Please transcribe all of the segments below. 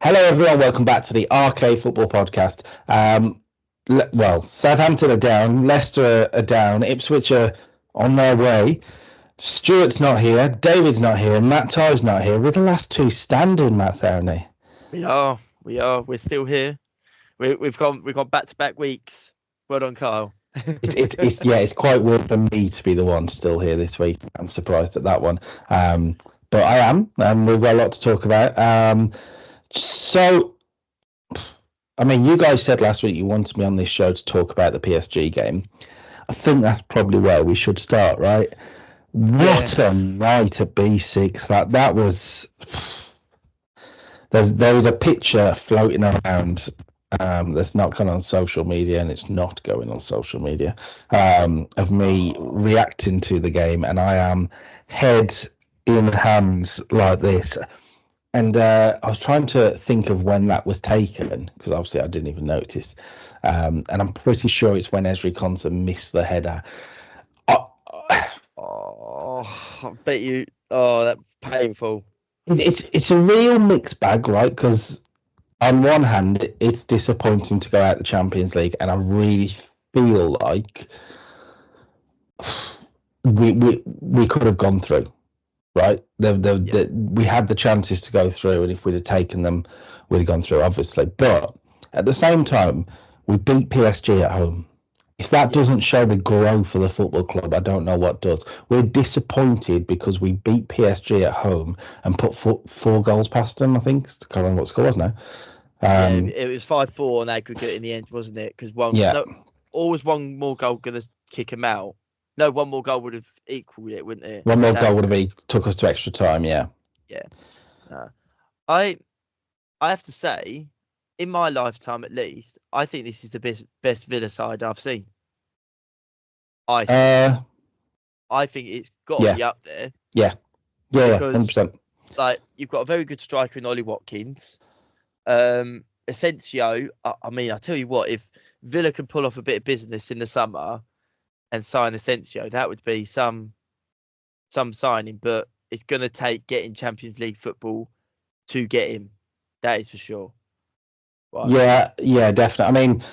Hello, everyone. Welcome back to the RK Football Podcast. Southampton are down, Leicester are down, Ipswich are on their way. Stuart's not here, David's not here, Matt Ty's not here. We're the last two standing, Matt Thowney. We are. We're still here. We've gone back-to-back weeks. Well done, Kyle. It's quite weird for me to be the one still here this week. I'm surprised at that one, but I am, and we've got a lot to talk about. So, I mean, you guys said last week you wanted me on this show to talk about the PSG game. I think that's probably where we should start, right? What a night at B6. That was... There was a picture floating around that's not gone on social media, and it's not going on social media, of me reacting to the game, and I am head in hands like this. And I was trying to think of when that was taken, because obviously I didn't even notice. And I'm pretty sure it's when Ezri Konsa missed the header. I bet you. Oh, that's painful. It's a real mixed bag, right? Because on one hand, it's disappointing to go out the Champions League, and I really feel like we could have gone through. Right, we had the chances to go through, and if we'd have taken them, we'd have gone through, obviously. But at the same time, we beat PSG at home. If that doesn't show the growth of the football club, I don't know what does. We're disappointed because we beat PSG at home and put four goals past them. I think I can't remember what score was now. It was 5-4 on aggregate in the end, wasn't it? Because always one more goal gonna kick them out. No, one more goal would have equaled it, wouldn't it? One more goal would have took us to extra time, yeah. Yeah. I have to say, in my lifetime at least, I think this is the best Villa side I've seen. I think it's got to be up there. Yeah, 100%. Like, you've got a very good striker in Ollie Watkins. Asensio, I mean, I tell you what, if Villa can pull off a bit of business in the summer and sign Asensio, that would be some signing, but it's going to take getting Champions League football to get him. That is for sure. Right. Yeah, definitely. I mean,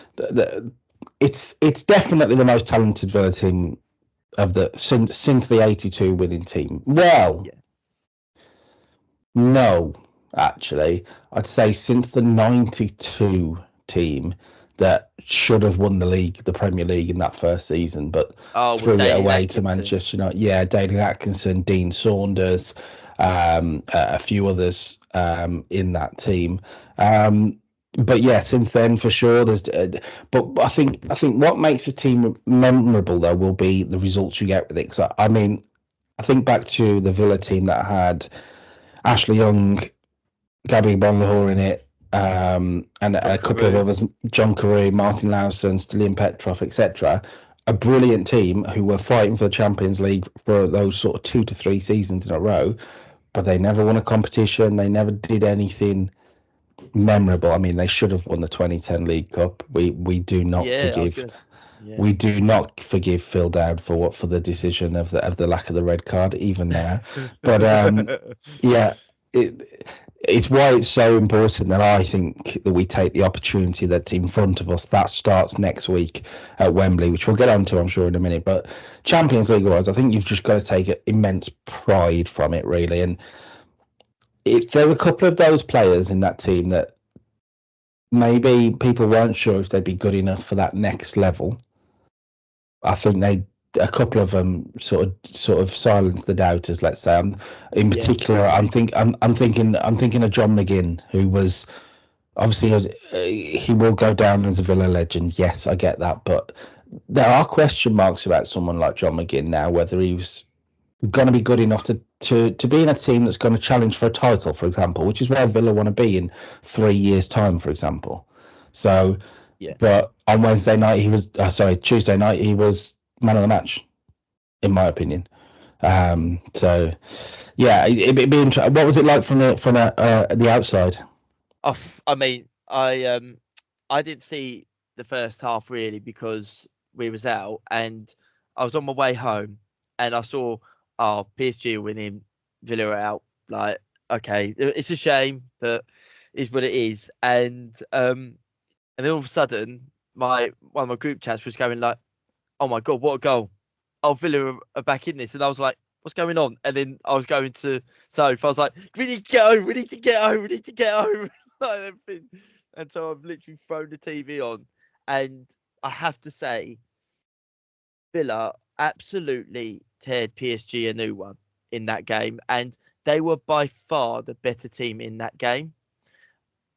it's definitely the most talented Villa team of since the '82 winning team. Well, no, actually, I'd say since the '92 team that should have won the Premier League in that first season, but threw it away to Manchester United. Yeah, David Atkinson, Dean Saunders, a few others in that team. But yeah, since then for sure. But I think what makes the team memorable though will be the results you get with it. Because I mean, I think back to the Villa team that had Ashley Young, Gabby Bonlahor in it. And a couple of others, John Carew, Martin Lawson, Stilian Petrov, etc. A brilliant team who were fighting for the Champions League for those sort of 2 to 3 seasons in a row, but they never won a competition. They never did anything memorable. I mean, they should have won the 2010 League Cup. We do not forgive. We do not forgive Phil Dowd for the decision of the lack of the red card, even there. But it's why it's so important that I think that we take the opportunity that's in front of us. That starts next week at Wembley, which we'll get onto, I'm sure, in a minute. But Champions League-wise, I think you've just got to take immense pride from it, really. And there's a couple of those players in that team that maybe people weren't sure if they'd be good enough for that next level. I think a couple of them sort of silenced the doubters. Let's say, in particular, I'm thinking of John McGinn, who was obviously he will go down as a Villa legend. Yes, I get that, but there are question marks about someone like John McGinn now, whether he's going to be good enough to be in a team that's going to challenge for a title, for example, which is where Villa want to be in 3 years' time, for example. So. Yeah. But on Tuesday night, he was man of the match, in my opinion. So, yeah, it'd be interesting. What was it like from the outside? I mean, I didn't see the first half really because we was out, and I was on my way home, and I saw PSG winning, Villa out. Like, okay, it's a shame, but is what it is. And then all of a sudden, one of my group chats was going like, "Oh my god, what a goal! Oh, Villa are back in this," and I was like, "What's going on?" And then I was going to Soph. I was like, "We need to get home. We need to get home. We need to get home." Like everything. And so I've literally thrown the TV on, and I have to say, Villa absolutely teared PSG a new one in that game, and they were by far the better team in that game.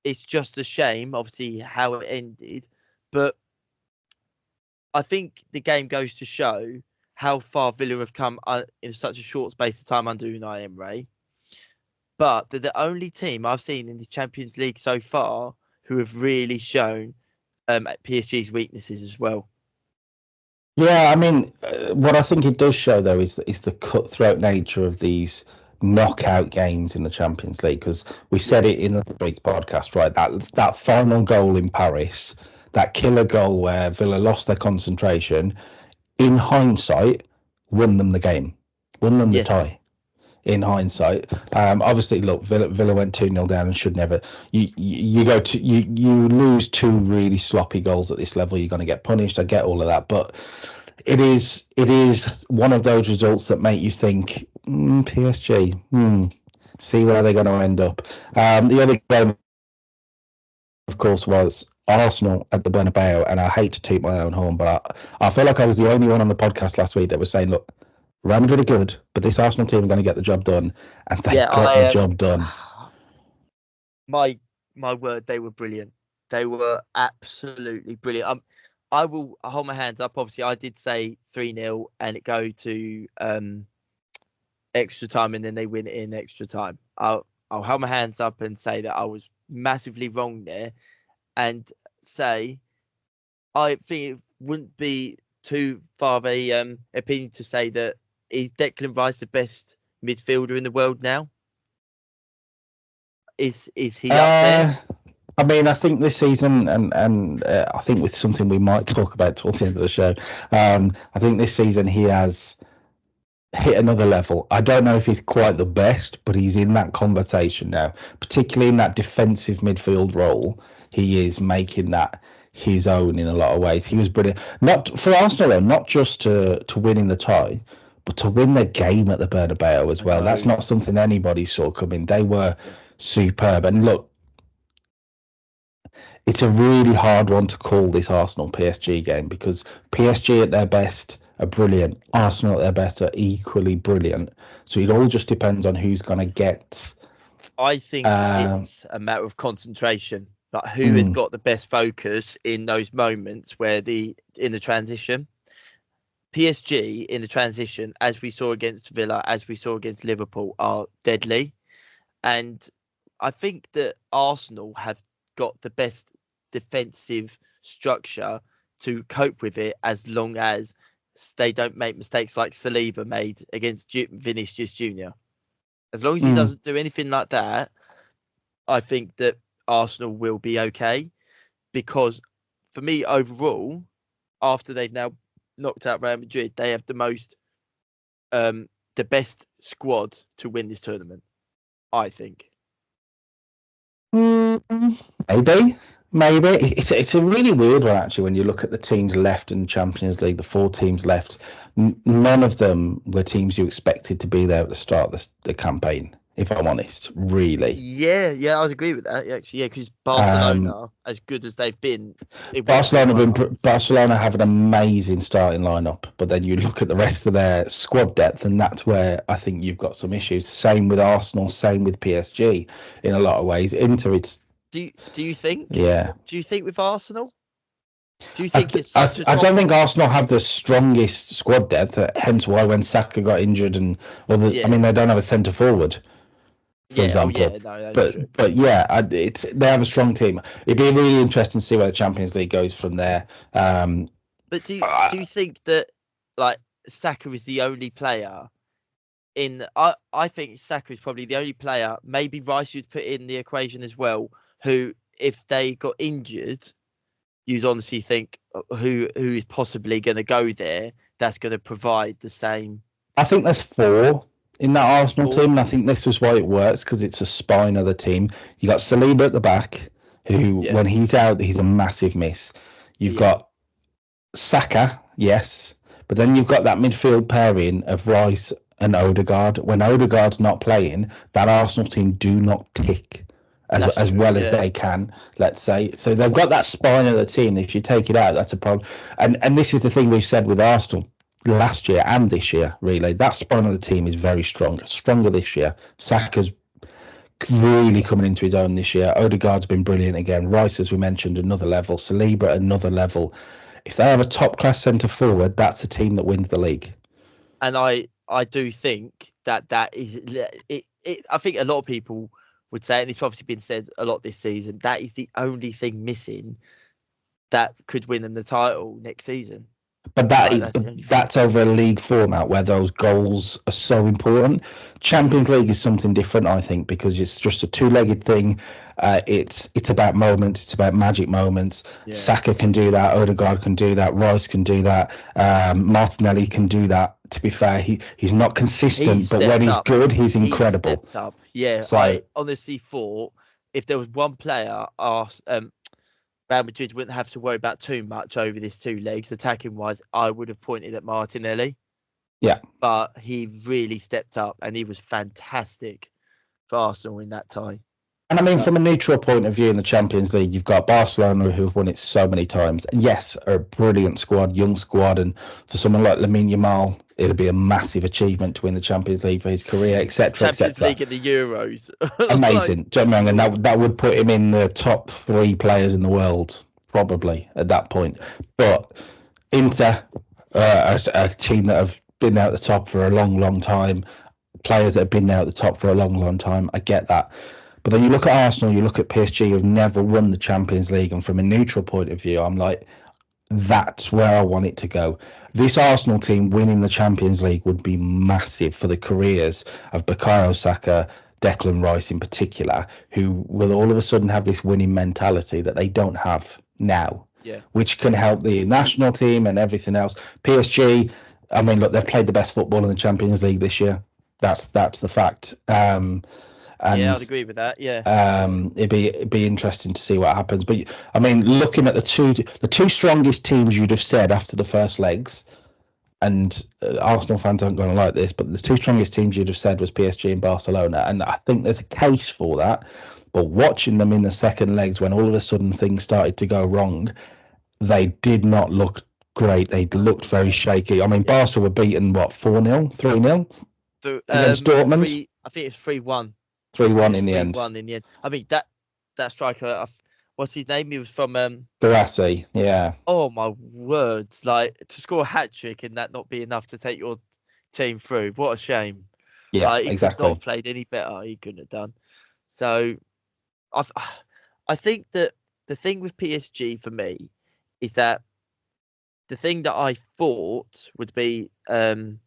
It's just a shame, obviously, how it ended, but I think the game goes to show how far Villa have come in such a short space of time under Unai Emery. But they're the only team I've seen in the Champions League so far who have really shown PSG's weaknesses as well. Yeah, I mean, what I think it does show though is the cutthroat nature of these knockout games in the Champions League, because we said it in the week's podcast, right? That final goal in Paris, that killer goal where Villa lost their concentration, in hindsight, won them the game, won them the tie. In hindsight, obviously, look, Villa went 2-0 down and should never. You lose two really sloppy goals at this level, you're going to get punished. I get all of that, but it is one of those results that make you think, PSG, see where they're going to end up. The other game, of course, was Arsenal at the Bernabeu, and I hate to toot my own horn, but I feel like I was the only one on the podcast last week that was saying, look, Real Madrid are good, but this Arsenal team are going to get the job done, and they got the job done. My word, they were brilliant. They were absolutely brilliant. I will hold my hands up. Obviously, I did say 3-0 and it go to extra time, and then they win it in extra time. I'll hold my hands up and say that I was massively wrong there, and say I think it wouldn't be too far of a opinion to say that is Declan Rice the best midfielder in the world now? Is he up there? I mean, I think this season, and I think with something we might talk about towards the end of the show, I think this season he has hit another level. I don't know if he's quite the best, but he's in that conversation now, particularly in that defensive midfield role. He is making that his own in a lot of ways. He was brilliant, not for Arsenal though, not just to winning the tie, but to win the game at the Bernabeu as well. That's not something anybody saw coming. They were superb. And look, it's a really hard one to call, this Arsenal PSG game, because PSG at their best are brilliant. Arsenal at their best are equally brilliant. So it all just depends on who's going to get. I think it's a matter of concentration. Like who has got the best focus in those moments where in the transition. PSG in the transition, as we saw against Villa, as we saw against Liverpool, are deadly. And I think that Arsenal have got the best defensive structure to cope with it, as long as they don't make mistakes like Saliba made against Vinicius Jr. As long as he doesn't do anything like that, I think that Arsenal will be okay. Because for me, overall, after they've now knocked out Real Madrid, they have the best squad to win this tournament, I think. Maybe it's a really weird one actually. When you look at the teams left in the Champions League, the 4 teams left, none of them were teams you expected to be there at the start of the campaign. If I'm honest, really. Yeah, I would agree with that. Actually, yeah, because Barcelona, as good as they've been, Barcelona have an amazing starting lineup, but then you look at the rest of their squad depth, and that's where I think you've got some issues. Same with Arsenal, same with PSG in a lot of ways. Inter, it's. Do you think? Yeah. Do you think with Arsenal? Do you think it's I don't think Arsenal have the strongest squad depth. Hence why when Saka got injured and I mean, they don't have a centre forward, for example. But yeah, they have a strong team. It'd be really interesting to see where the Champions League goes from there. But do you think that like Saka is the only player I think Saka is probably the only player, maybe Rice you'd put in the equation as well, who if they got injured, you'd honestly think who is possibly going to go there that's going to provide the same. I think there's 4 in that Arsenal team, and I think this was why it works, because it's a spine of the team. You got Saliba at the back, who, when he's out, he's a massive miss. You've got Saka, yes, but then you've got that midfield pairing of Rice and Odegaard. When Odegaard's not playing, that Arsenal team do not tick as well as they can, let's say. So they've got that spine of the team. If you take it out, that's a problem. And this is the thing we've said with Arsenal last year and this year, really. That spine of the team is very strong. Stronger this year. Saka's really coming into his own this year. Odegaard's been brilliant again. Rice, as we mentioned, another level. Saliba, another level. If they have a top-class centre-forward, that's a team that wins the league. And I do think that is it. I think a lot of people would say, and it's obviously been said a lot this season, that is the only thing missing that could win them the title next season. But that's over a league format where those goals are so important. Champions League is something different, I think, because it's just a two-legged thing. It's about moments. It's about magic moments. Yeah. Saka can do that. Odegaard can do that. Rice can do that. Martinelli can do that. To be fair, he's not consistent, but when he's good, he's incredible. Yeah, so, I honestly thought if there was one player Real Madrid wouldn't have to worry about too much over this two legs, attacking wise, I would have pointed at Martinelli. Yeah. But he really stepped up and he was fantastic for Arsenal in that tie. And I mean, from a neutral point of view in the Champions League, you've got Barcelona, who've won it so many times. And yes, are a brilliant squad, young squad. And for someone like Lamine Yamal, it'll be a massive achievement to win the Champions League for his career, etc., etc. Champions League at the Euros. Amazing. Do you know what I mean? And that would put him in the top 3 players in the world, probably, at that point. But Inter, a team that have been there at the top for a long, long time, players that have been there at the top for a long, long time, I get that. But then you look at Arsenal, you look at PSG, who've never won the Champions League, and from a neutral point of view, I'm like, that's where I want it to go. This Arsenal team winning the Champions League would be massive for the careers of Bukayo Saka, Declan Rice in particular, who will all of a sudden have this winning mentality that they don't have now, which can help the national team and everything else. PSG, I mean, look, they've played the best football in the Champions League this year. That's the fact. And, I'd agree with that. Yeah. It'd be interesting to see what happens. But I mean, looking at the two strongest teams you'd have said after the first legs, and Arsenal fans aren't going to like this, but the two strongest teams you'd have said was PSG and Barcelona, and I think there's a case for that. But watching them in the second legs, when all of a sudden things started to go wrong, they did not look great. They looked very shaky. I mean, Barca were beaten 4-0, 3-0 against Dortmund. I think it's 3-1. 3-1 in the end. 3-1 in the end. I mean, that striker, what's his name? He was from Barassi, yeah. Oh my words! Like, to score a hat trick and that not be enough to take your team through. What a shame. Yeah, he exactly. could not have played any better. He couldn't have done. So, I think that the thing with PSG for me is that the thing that I thought would be the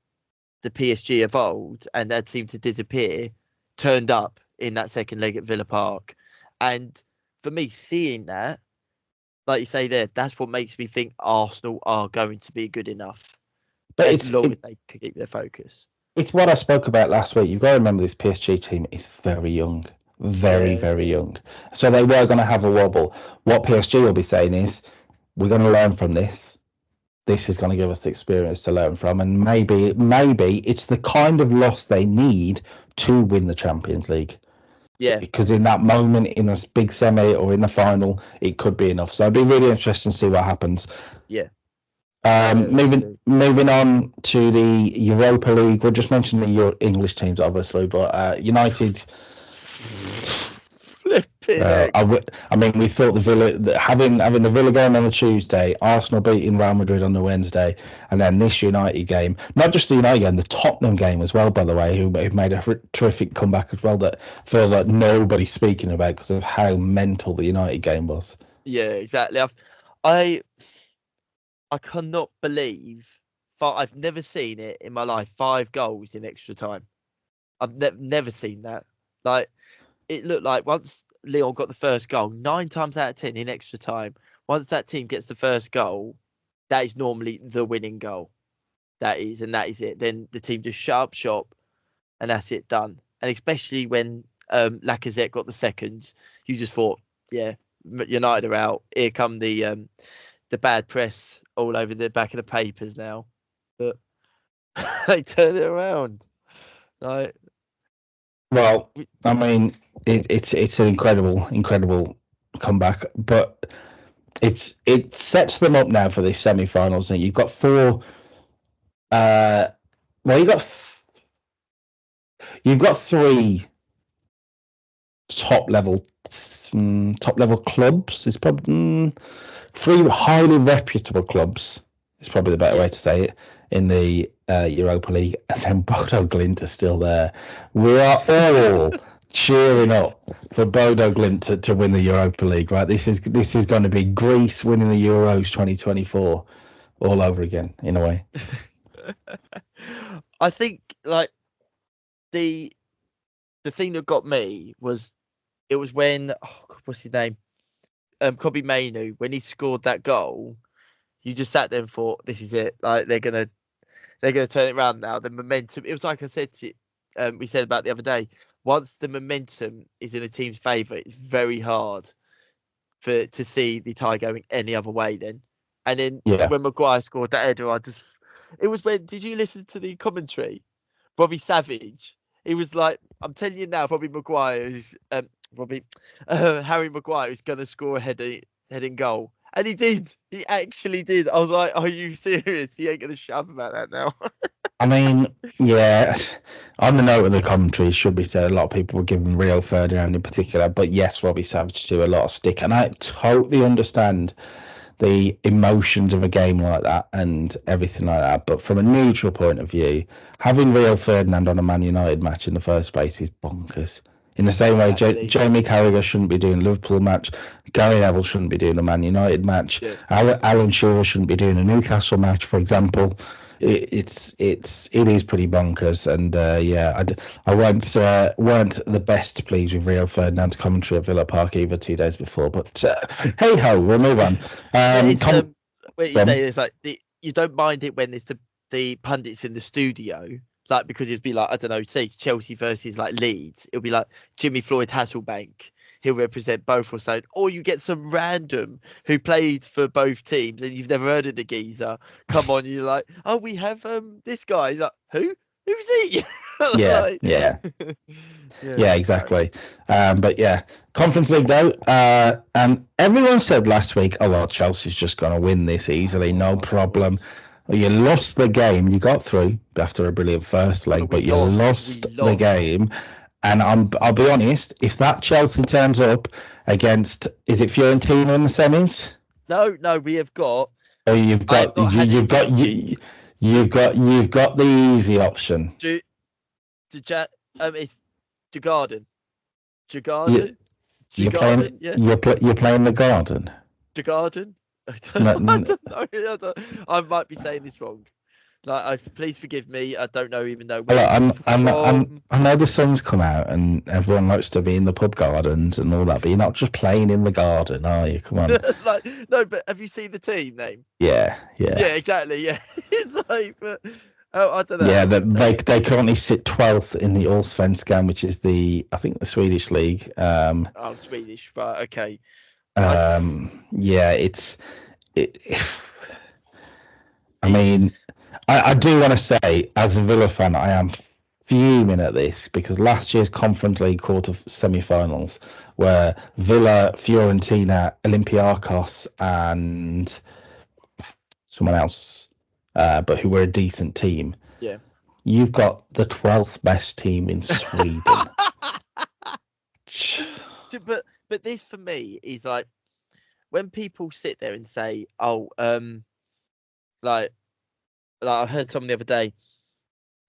PSG of old and that seemed to disappear turned up in that second leg at Villa Park. And for me, seeing that, like you say there, that's what makes me think Arsenal are going to be good enough. But as long as they keep their focus. It's what I spoke about last week. You've got to remember this PSG team is very young. Very young. So they were going to have a wobble. What PSG will be saying is, we're going to learn from this. This is going to give us the experience to learn from. And maybe it's the kind of loss they need to win the Champions League. Yeah. Because in that moment, in a big semi or in the final, it could be enough. So it'd be really interesting to see what happens. Yeah. Moving on to the Europa League. We'll just mention the English teams, obviously, but United... I mean, we thought having the Villa game on the Tuesday, Arsenal beating Real Madrid on the Wednesday, and then this United game, not just the United game, the Tottenham game as well, by the way, who made a terrific comeback as well, that I feel like nobody's speaking about because of how mental the United game was. Yeah, exactly. I cannot believe, I've never seen it in my life, 5 goals in extra time. I've never seen that. Like, it looked like once Leon got the first goal, 9 times out of 10 in extra time, once that team gets the first goal, that is normally the winning goal. That is it. Then the team just shut up shop, and that's it, done. And especially when Lacazette got the seconds, you just thought, yeah, United are out. Here come the bad press all over the back of the papers now. But they turned it around. Like, Well, I mean, it's an incredible comeback, but it sets them up now for this semi-finals. And you've got four. Well, you've got three top level clubs. It's probably three highly reputable clubs. It's probably the better way to say it in the Europa League, and then Bodo Glimt are still there. We are all cheering up for Bodo Glimt to win the Europa League, right? This is going to be Greece winning the Euros 2024 all over again, in a way. I think like the thing that got me was when what's his name? Kobe Mainu, when he scored that goal, you just sat there and thought, this is it. Like they're gonna turn it around now. The momentum. It was like I said to we said about the other day. Once the momentum is in a team's favour, it's very hard to see the tie going any other way. Then, and then when Maguire scored that header, it was when. Did you listen to the commentary? Robbie Savage. He was like, I'm telling you now, Harry Maguire is going to score a heading goal. And he did. He actually did. I was like, are you serious? He ain't going to shove about that now. I mean, yeah, on the note of the commentary, should be said, a lot of people were giving Rio Ferdinand in particular, but yes, Robbie Savage do a lot of stick. And I totally understand the emotions of a game like that and everything like that. But from a neutral point of view, having Rio Ferdinand on a Man United match in the first place is bonkers. In the same way, Jamie Carragher shouldn't be doing a Liverpool match. Gary Neville shouldn't be doing a Man United match. Yeah. Alan Shearer shouldn't be doing a Newcastle match, for example. It is pretty bonkers, and I weren't the best pleased with Rio Ferdinand's commentary at Villa Park either 2 days before. But hey ho, we'll move on. What you say is like you don't mind it when it's the pundits in the studio. Like, because it'd be like, I don't know, say Chelsea versus like Leeds, it'll be like Jimmy Floyd Hasselbank, he'll represent both or something. Or you get some random who played for both teams and you've never heard of the geezer come on, you're like, oh, we have this guy. You're like, who's he? Yeah, exactly. But yeah, Conference League though, and everyone said last week, oh well, Chelsea's just going to win this easily, no problem. Well, you lost the game. You got through after a brilliant first leg, but you lost the game. And I'll be honest, if that Chelsea turns up against, is it Fiorentina in the semis? No, we have got. Oh, you've got the easy option. It's Djurgården. You're playing the Garden. Djurgården. I might be saying this wrong. Please forgive me. I don't even know. I know the sun's come out and everyone likes to be in the pub gardens and all that, but you're not just playing in the garden, are you? Come on. No, but have you seen the team name? Yeah, exactly. Yeah, it's like, but I don't know. Yeah, they currently sit 12th in the Allsvenskan, which is the Swedish league. Swedish, right? Okay. I mean, I do want to say, as a Villa fan, I am fuming at this because last year's Conference League quarter semi-finals were Villa, Fiorentina, Olympiacos, and someone else, but who were a decent team. Yeah, you've got the 12th best team in Sweden. But this for me is like when people sit there and say, "Oh, like I heard someone the other day,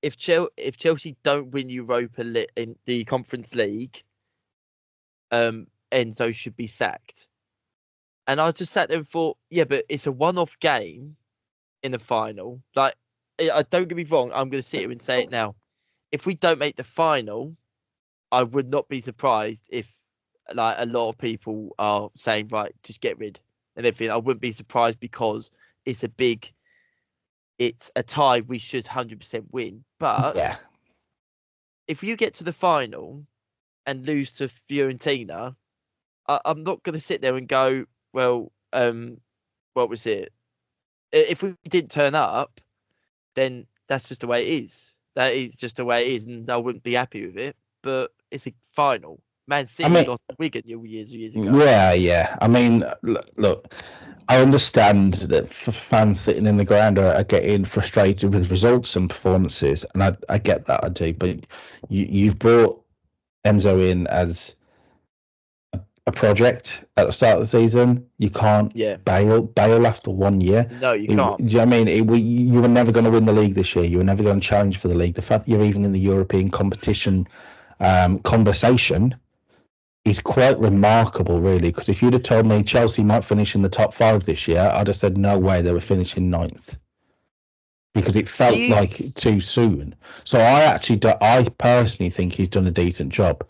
if Chelsea don't win Europa in the Conference League, Enzo should be sacked." And I just sat there and thought, yeah, but it's a one-off game in the final. Like, don't get me wrong, I'm going to sit here and say it now. If we don't make the final, I would not be surprised if like a lot of people are saying, right, just get rid and everything. I wouldn't be surprised because it's a tie we should 100% win. But if you get to the final and lose to Fiorentina, I'm not going to sit there and go, well, what was it? If we didn't turn up, then that's just the way it is. That is just the way it is, and I wouldn't be happy with it. But it's a final. Man City lost to Wigan years ago. Yeah. I mean, look, I understand that fans sitting in the ground are getting frustrated with results and performances, and I get that, I do. But you've brought Enzo in as a project at the start of the season. You can't bail after 1 year. No, you can't. Do you know what I mean? You were never going to win the league this year. You were never going to challenge for the league. The fact that you're even in the European competition conversation is quite remarkable, really, because if you'd have told me Chelsea might finish in the top 5 this year, I'd have said no way they were finishing 9th, because it felt like too soon. So I personally think he's done a decent job,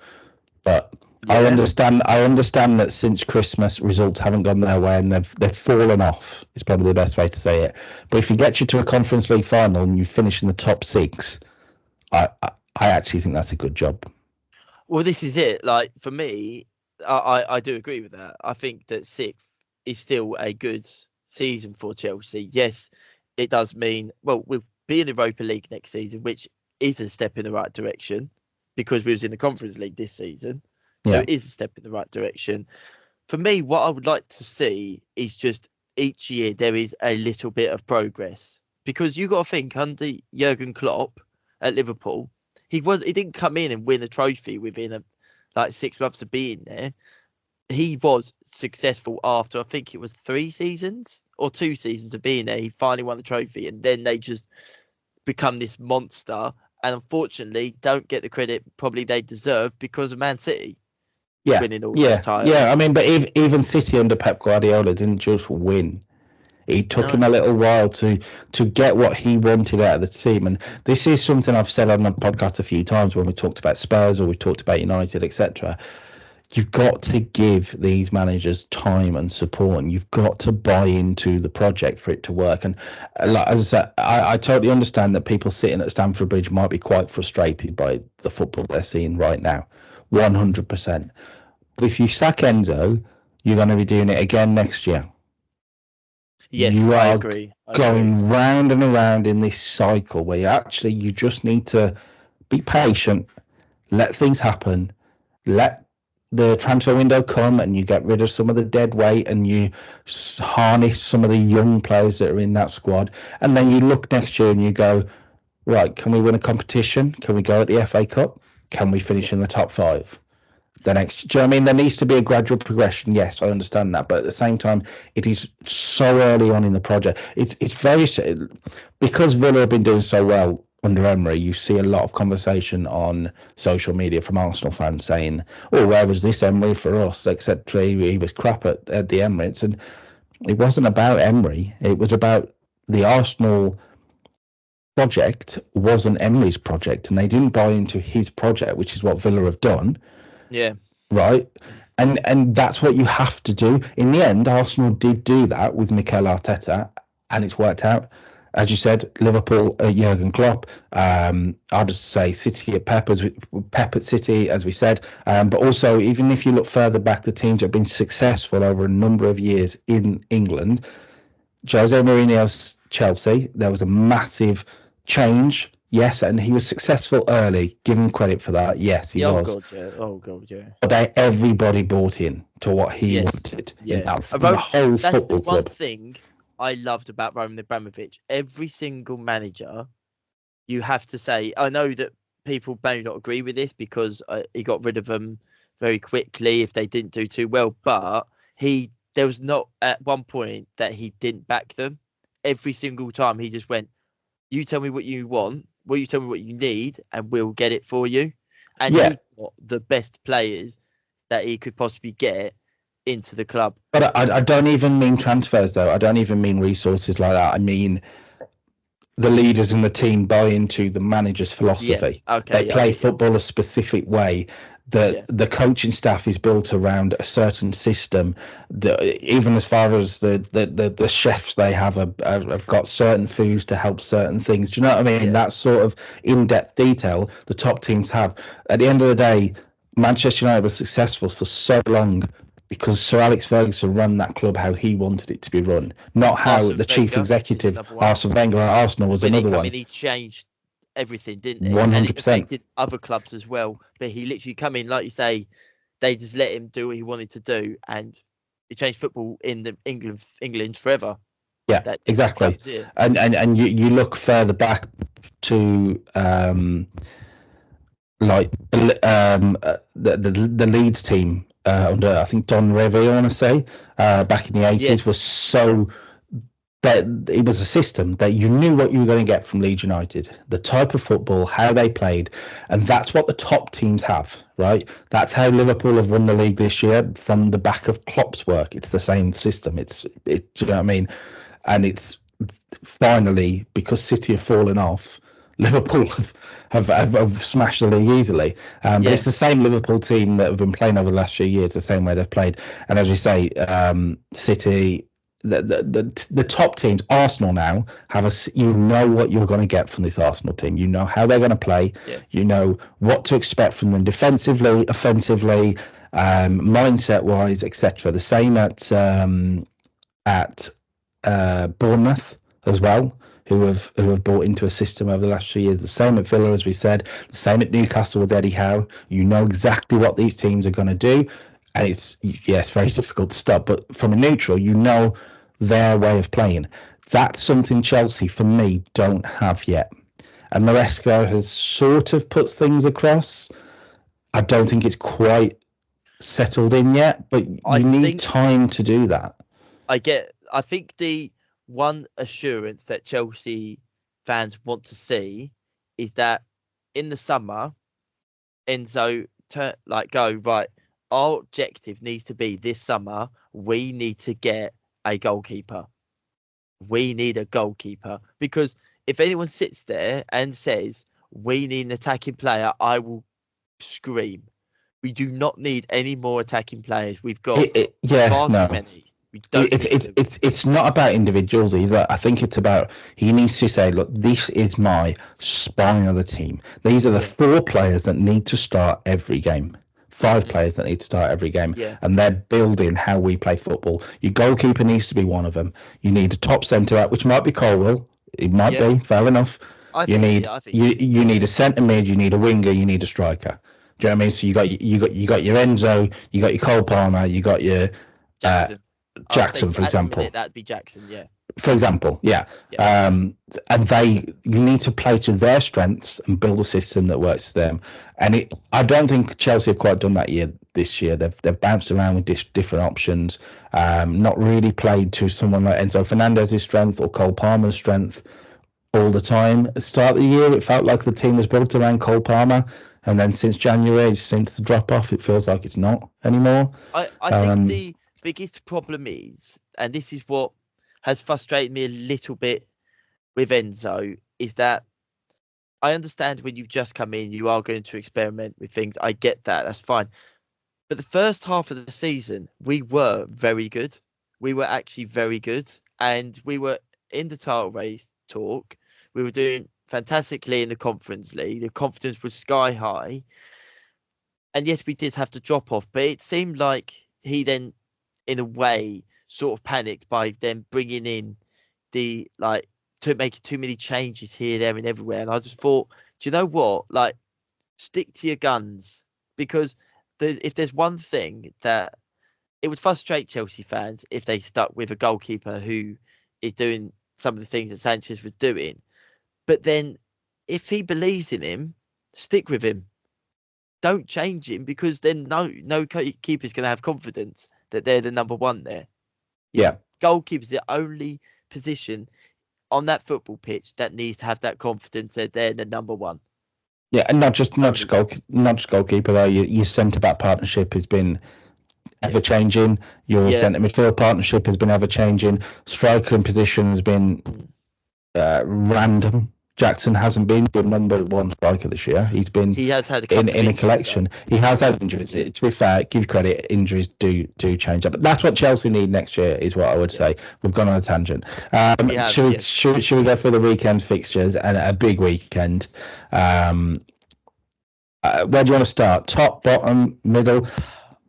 but I understand that since Christmas results haven't gone their way and they've fallen off. It's probably the best way to say it. But if you get you to a Conference League final and you finish in the top 6, I actually think that's a good job. Well, this is it. Like, for me, I do agree with that. I think that 6th is still a good season for Chelsea. Yes, it does mean, well, we'll be in the Europa League next season, which is a step in the right direction, because we was in the Conference League this season. So it is a step in the right direction. For me, what I would like to see is just each year there is a little bit of progress, because you got to think, under Jurgen Klopp at Liverpool, he didn't come in and win a trophy within 6 months of being there. He was successful after, I think it was 3 seasons or 2 seasons of being there. He finally won the trophy, and then they just become this monster, and unfortunately don't get the credit probably they deserve because of Man City. Winning all those titles. I mean, but even City under Pep Guardiola didn't just win. It took him a little while to get what he wanted out of the team. And this is something I've said on the podcast a few times when we talked about Spurs or we talked about United, etc. You've got to give these managers time and support, and you've got to buy into the project for it to work. And as I said, I totally understand that people sitting at Stamford Bridge might be quite frustrated by the football they're seeing right now, 100%. But if you sack Enzo, you're going to be doing it again next year. Yes, I agree. Going round and around in this cycle where you just need to be patient, let things happen, let the transfer window come, and you get rid of some of the dead weight and you harness some of the young players that are in that squad. And then you look next year and you go, right, can we win a competition? Can we go at the FA Cup? Can we finish in the top 5? Do you know what I mean? There needs to be a gradual progression. Yes, I understand that, but at the same time, it is so early on in the project. It's very, because Villa have been doing so well under Emery. You see a lot of conversation on social media from Arsenal fans saying, "Oh, where was this Emery for us?" etc. He was crap at the Emirates, and it wasn't about Emery. It was about the Arsenal project wasn't Emery's project, and they didn't buy into his project, which is what Villa have done. Yeah. Right. And that's what you have to do. In the end, Arsenal did do that with Mikel Arteta, and it's worked out. As you said, Liverpool at Jurgen Klopp. I'll just say City at Pep at City, as we said. But also, even if you look further back, the teams that have been successful over a number of years in England. Jose Mourinho's Chelsea, there was a massive change. Yes, and he was successful early. Give him credit for that. Yes, he was. Oh God, yeah. But everybody bought in to what he wanted in that the whole that's football the club. one thing I loved about Roman Abramovich. Every single manager, you have to say, I know that people may not agree with this because he got rid of them very quickly if they didn't do too well, but there was not at one point that he didn't back them. Every single time he just went, you tell me what you want, you tell me what you need, and we'll get it for you. And he got the best players that he could possibly get into the club. But I don't even mean transfers, though. I don't even mean resources like that. I mean the leaders in the team buy into the manager's philosophy. Yeah. Okay, they play football a specific way. The coaching staff is built around a certain system. Even as far as the chefs they have got certain foods to help certain things. Do you know what I mean? Yeah. That sort of in-depth detail the top teams have. At the end of the day, Manchester United was successful for so long because Sir Alex Ferguson ran that club how he wanted it to be run, not how Arsene the chief Wenger is executive, another one. Arsene Wenger at Arsenal, was When he another came one. in, he changed everything, didn't he? And it 100%. affected other clubs as well. But he literally come in, like you say, they just let him do what he wanted to do, and he changed football in the England forever. Yeah, exactly. And you look further back to the Leeds team under, I think, Don Revie, I want to say, back in the 80s was so that it was a system that you knew what you were going to get from Leeds United, the type of football, how they played, and that's what the top teams have, right? That's how Liverpool have won the league this year from the back of Klopp's work. It's the same system. Do you know what I mean? And it's finally, because City have fallen off, Liverpool have smashed the league easily. But it's the same Liverpool team that have been playing over the last few years, the same way they've played. And as you say, City, the top teams, Arsenal now you know what you're going to get from this Arsenal team. You know how they're going to play. Yeah. You know what to expect from them defensively, offensively, mindset wise, etc. The same at Bournemouth as well, who have bought into a system over the last 2 years. The same at Villa, as we said. The same at Newcastle with Eddie Howe. You know exactly what these teams are going to do. And it's very difficult to stop. But from a neutral, you know their way of playing. That's something Chelsea, for me, don't have yet. And Maresca has sort of put things across. I don't think it's quite settled in yet, but you need time to do that. I think the one assurance that Chelsea fans want to see is that in the summer, Enzo go, right, our objective needs to be this summer, we need to get a goalkeeper. We need a goalkeeper. Because if anyone sits there and says, we need an attacking player, I will scream. We do not need any more attacking players. We've got far too many. It's not about individuals either. I think it's about, he needs to say, look, this is my spine of the team. These are the 4 players that need to start every game. 5 players that need to start every game, and they're building how we play football. Your goalkeeper needs to be one of them. You need a top centre back, which might be Colwell. It might be, fair enough. You need a centre mid. You need a winger. You need a striker. Do you know what I mean? So you got your Enzo, you got your Cole Palmer, you got your Jackson, for example. That'd be Jackson, for example, and you need to play to their strengths and build a system that works for them. And I don't think Chelsea have quite done that this year. They've bounced around with different options, not really played to someone like Enzo Fernandez's strength or Cole Palmer's strength all the time. At the start of the year, it felt like the team was built around Cole Palmer, and then since January, since the drop off, it feels like it's not anymore. I think the biggest problem is, and this is what has frustrated me a little bit with Enzo, is that I understand when you've just come in, you are going to experiment with things. I get that. That's fine. But the first half of the season, we were very good. We were actually very good. And we were in the title race talk. We were doing fantastically in the Conference League. The confidence was sky high. And yes, we did have to drop off. But it seemed like he then, in a way, sort of panicked by them bringing in to make too many changes here, there, and everywhere. And I just thought, do you know what? Stick to your guns, because if there's one thing that it would frustrate Chelsea fans if they stuck with a goalkeeper who is doing some of the things that Sanchez was doing. But then, if he believes in him, stick with him. Don't change him, because then no keeper's going to have confidence that they're the number one there. Goalkeeper's the only position on that football pitch that needs to have that confidence that they're the number one. Yeah, and not just goalkeeper though. Your centre back partnership has been ever changing. Your centre midfield partnership has been ever changing. Striker in position has been random. Jackson hasn't been the number one striker this year. He's been He has had a couple in a collection. Though. He has had injuries. To be fair, give credit, injuries do change up. But that's what Chelsea need next year, is what I would say. We've gone on a tangent. Should we go for the weekend fixtures and a big weekend? Where do you want to start? Top, bottom, middle?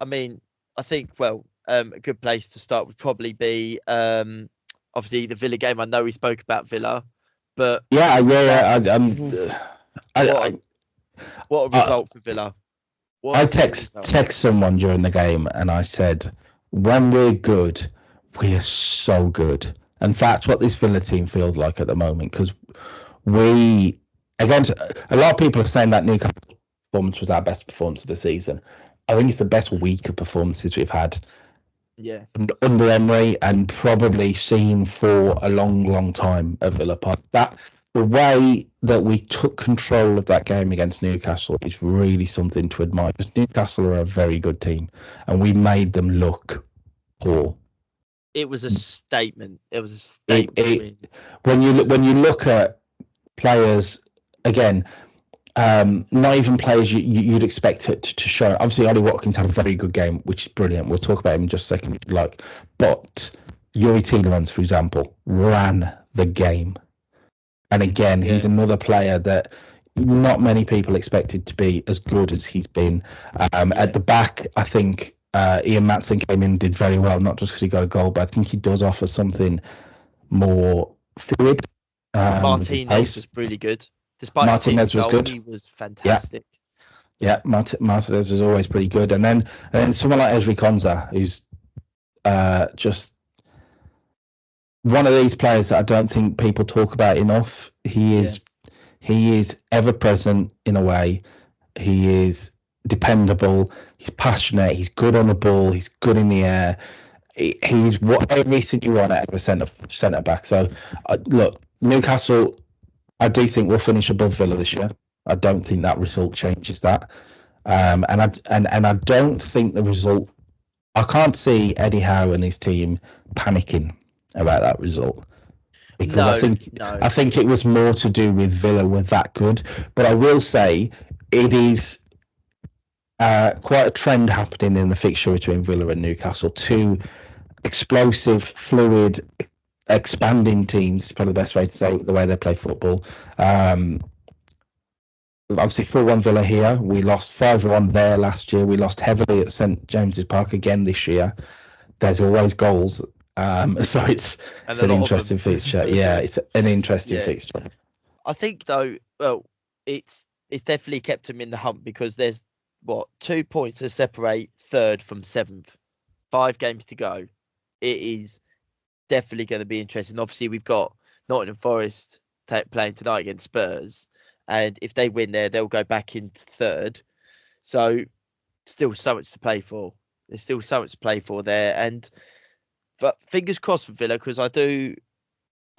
I mean, I think, a good place to start would probably be obviously the Villa game. I know we spoke about Villa, but what a result for Villa. I text someone during the game and I said, when we're good, we are so good. And that's what this Villa team feels like at the moment, because against a lot of people are saying that Newcastle performance was our best performance of the season. I think it's the best week of performances we've had under Emery, and probably seen for a long time at Villa Park. The way that we took control of that game against Newcastle is really something to admire, because Newcastle are a very good team and we made them look poor. It was a statement. When you look at players, again, not even players you'd expect it to show. Obviously, Ollie Watkins had a very good game, which is brilliant. We'll talk about him in just a second, but Youri Tielemans, for example, ran the game. And again, he's another player that not many people expected to be as good as he's been. At the back, I think Ian Matson came in and did very well, not just because he got a goal, but I think he does offer something more fluid. Martinez was really good. Despite Martinez was good. He was fantastic. Yeah, Martinez is always pretty good. And then someone like Ezri Konsa, who's just one of these players that I don't think people talk about enough. He is ever present in a way. He is dependable. He's passionate. He's good on the ball. He's good in the air. He's everything you want out of a centre back. So look, Newcastle, I do think we'll finish above Villa this year. I don't think that result changes that. And I don't think the result. I can't see Eddie Howe and his team panicking about that result, because I think it was more to do with Villa were that good. But I will say it is quite a trend happening in the fixture between Villa and Newcastle. Two explosive, fluid, expanding teams, is probably the best way to say it, the way they play football. Obviously 4-1 Villa here. We lost 5-1 there last year. We lost heavily at St James's Park again this year. There's always goals. So it's an interesting fixture. Yeah, it's an interesting fixture. I think though, it's definitely kept them in the hunt, because there's 2 points to separate third from seventh. 5 games to go. It is definitely going to be interesting. Obviously, we've got Nottingham Forest playing tonight against Spurs, and if they win there, they'll go back into third. So, still so much to play for. There's still so much to play for there, but fingers crossed for Villa, because I do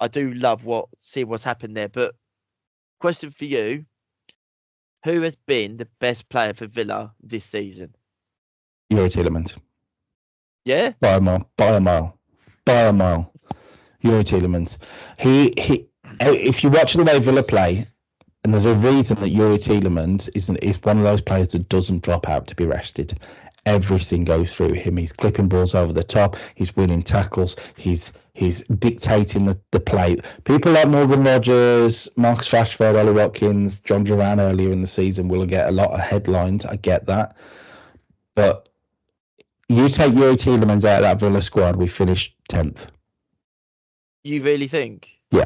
love seeing what's happened there. But question for you: who has been the best player for Villa this season? Youri Tielemans. Yeah, by a mile. Youri Tielemans. He. If you watch the way Villa play, and there's a reason that Youri Tielemans is one of those players that doesn't drop out to be rested. Everything goes through him. He's clipping balls over the top. He's winning tackles. He's dictating the play. People like Morgan Rogers, Marcus Rashford, Ollie Watkins, John Duran earlier in the season will get a lot of headlines. I get that. But you take Youri Tielemans out of that Villa squad, we finished 10th. You really think? Yeah.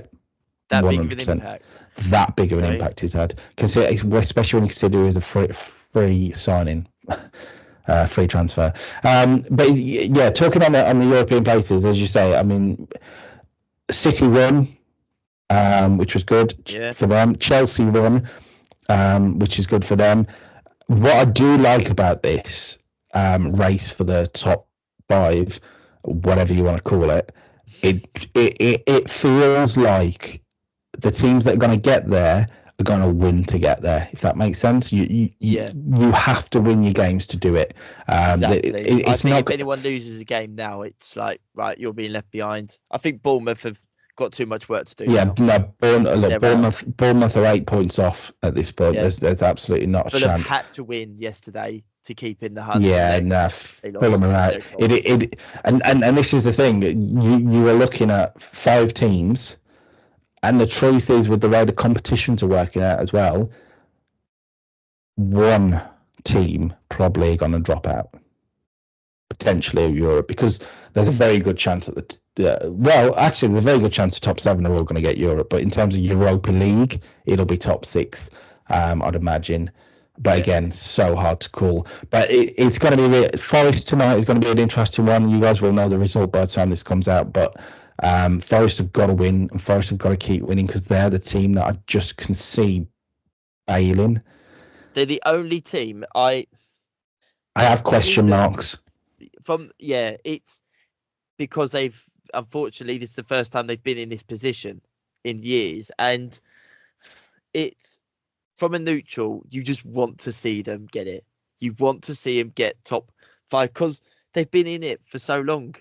That 100%. Big of an impact? That big of an impact he's had. Especially when you consider it was a free signing. Free transfer. But yeah, talking on the European places, as you say, I mean, City won, which was good for them. Chelsea won, which is good for them. What I do like about this race for the top 5, whatever you want to call it, it feels like the teams that are going to get there are going to win to get there, if that makes sense. You have to win your games to do it. Exactly. I think if anyone loses a game now, it's like, right, you're being left behind. I think Bournemouth have got too much work to do. Yeah, now. no, Bournemouth are 8 points off at this point. Yeah. There's absolutely not a Fulham chance. had to win yesterday to keep in the hunt. Yeah, no, Fulham are out. And this is the thing. You are looking at 5 teams, and the truth is, with the way the competitions are working out as well, one team probably going to drop out, potentially of Europe, because there's a very good chance that there's a very good chance the top 7 are all going to get Europe. But in terms of Europa League, it'll be top 6, I'd imagine. But again, so hard to call. But it's going to be Forest tonight is going to be an interesting one. You guys will know the result by the time this comes out. But Forest have got to win, and Forest have got to keep winning, because they're the team that I just can see bailing. They're the only team I have question marks. It's because they've, unfortunately, this is the first time they've been in this position in years, and it's, from a neutral, you just want to see them get it. You want to see them get top 5, because they've been in it for so long.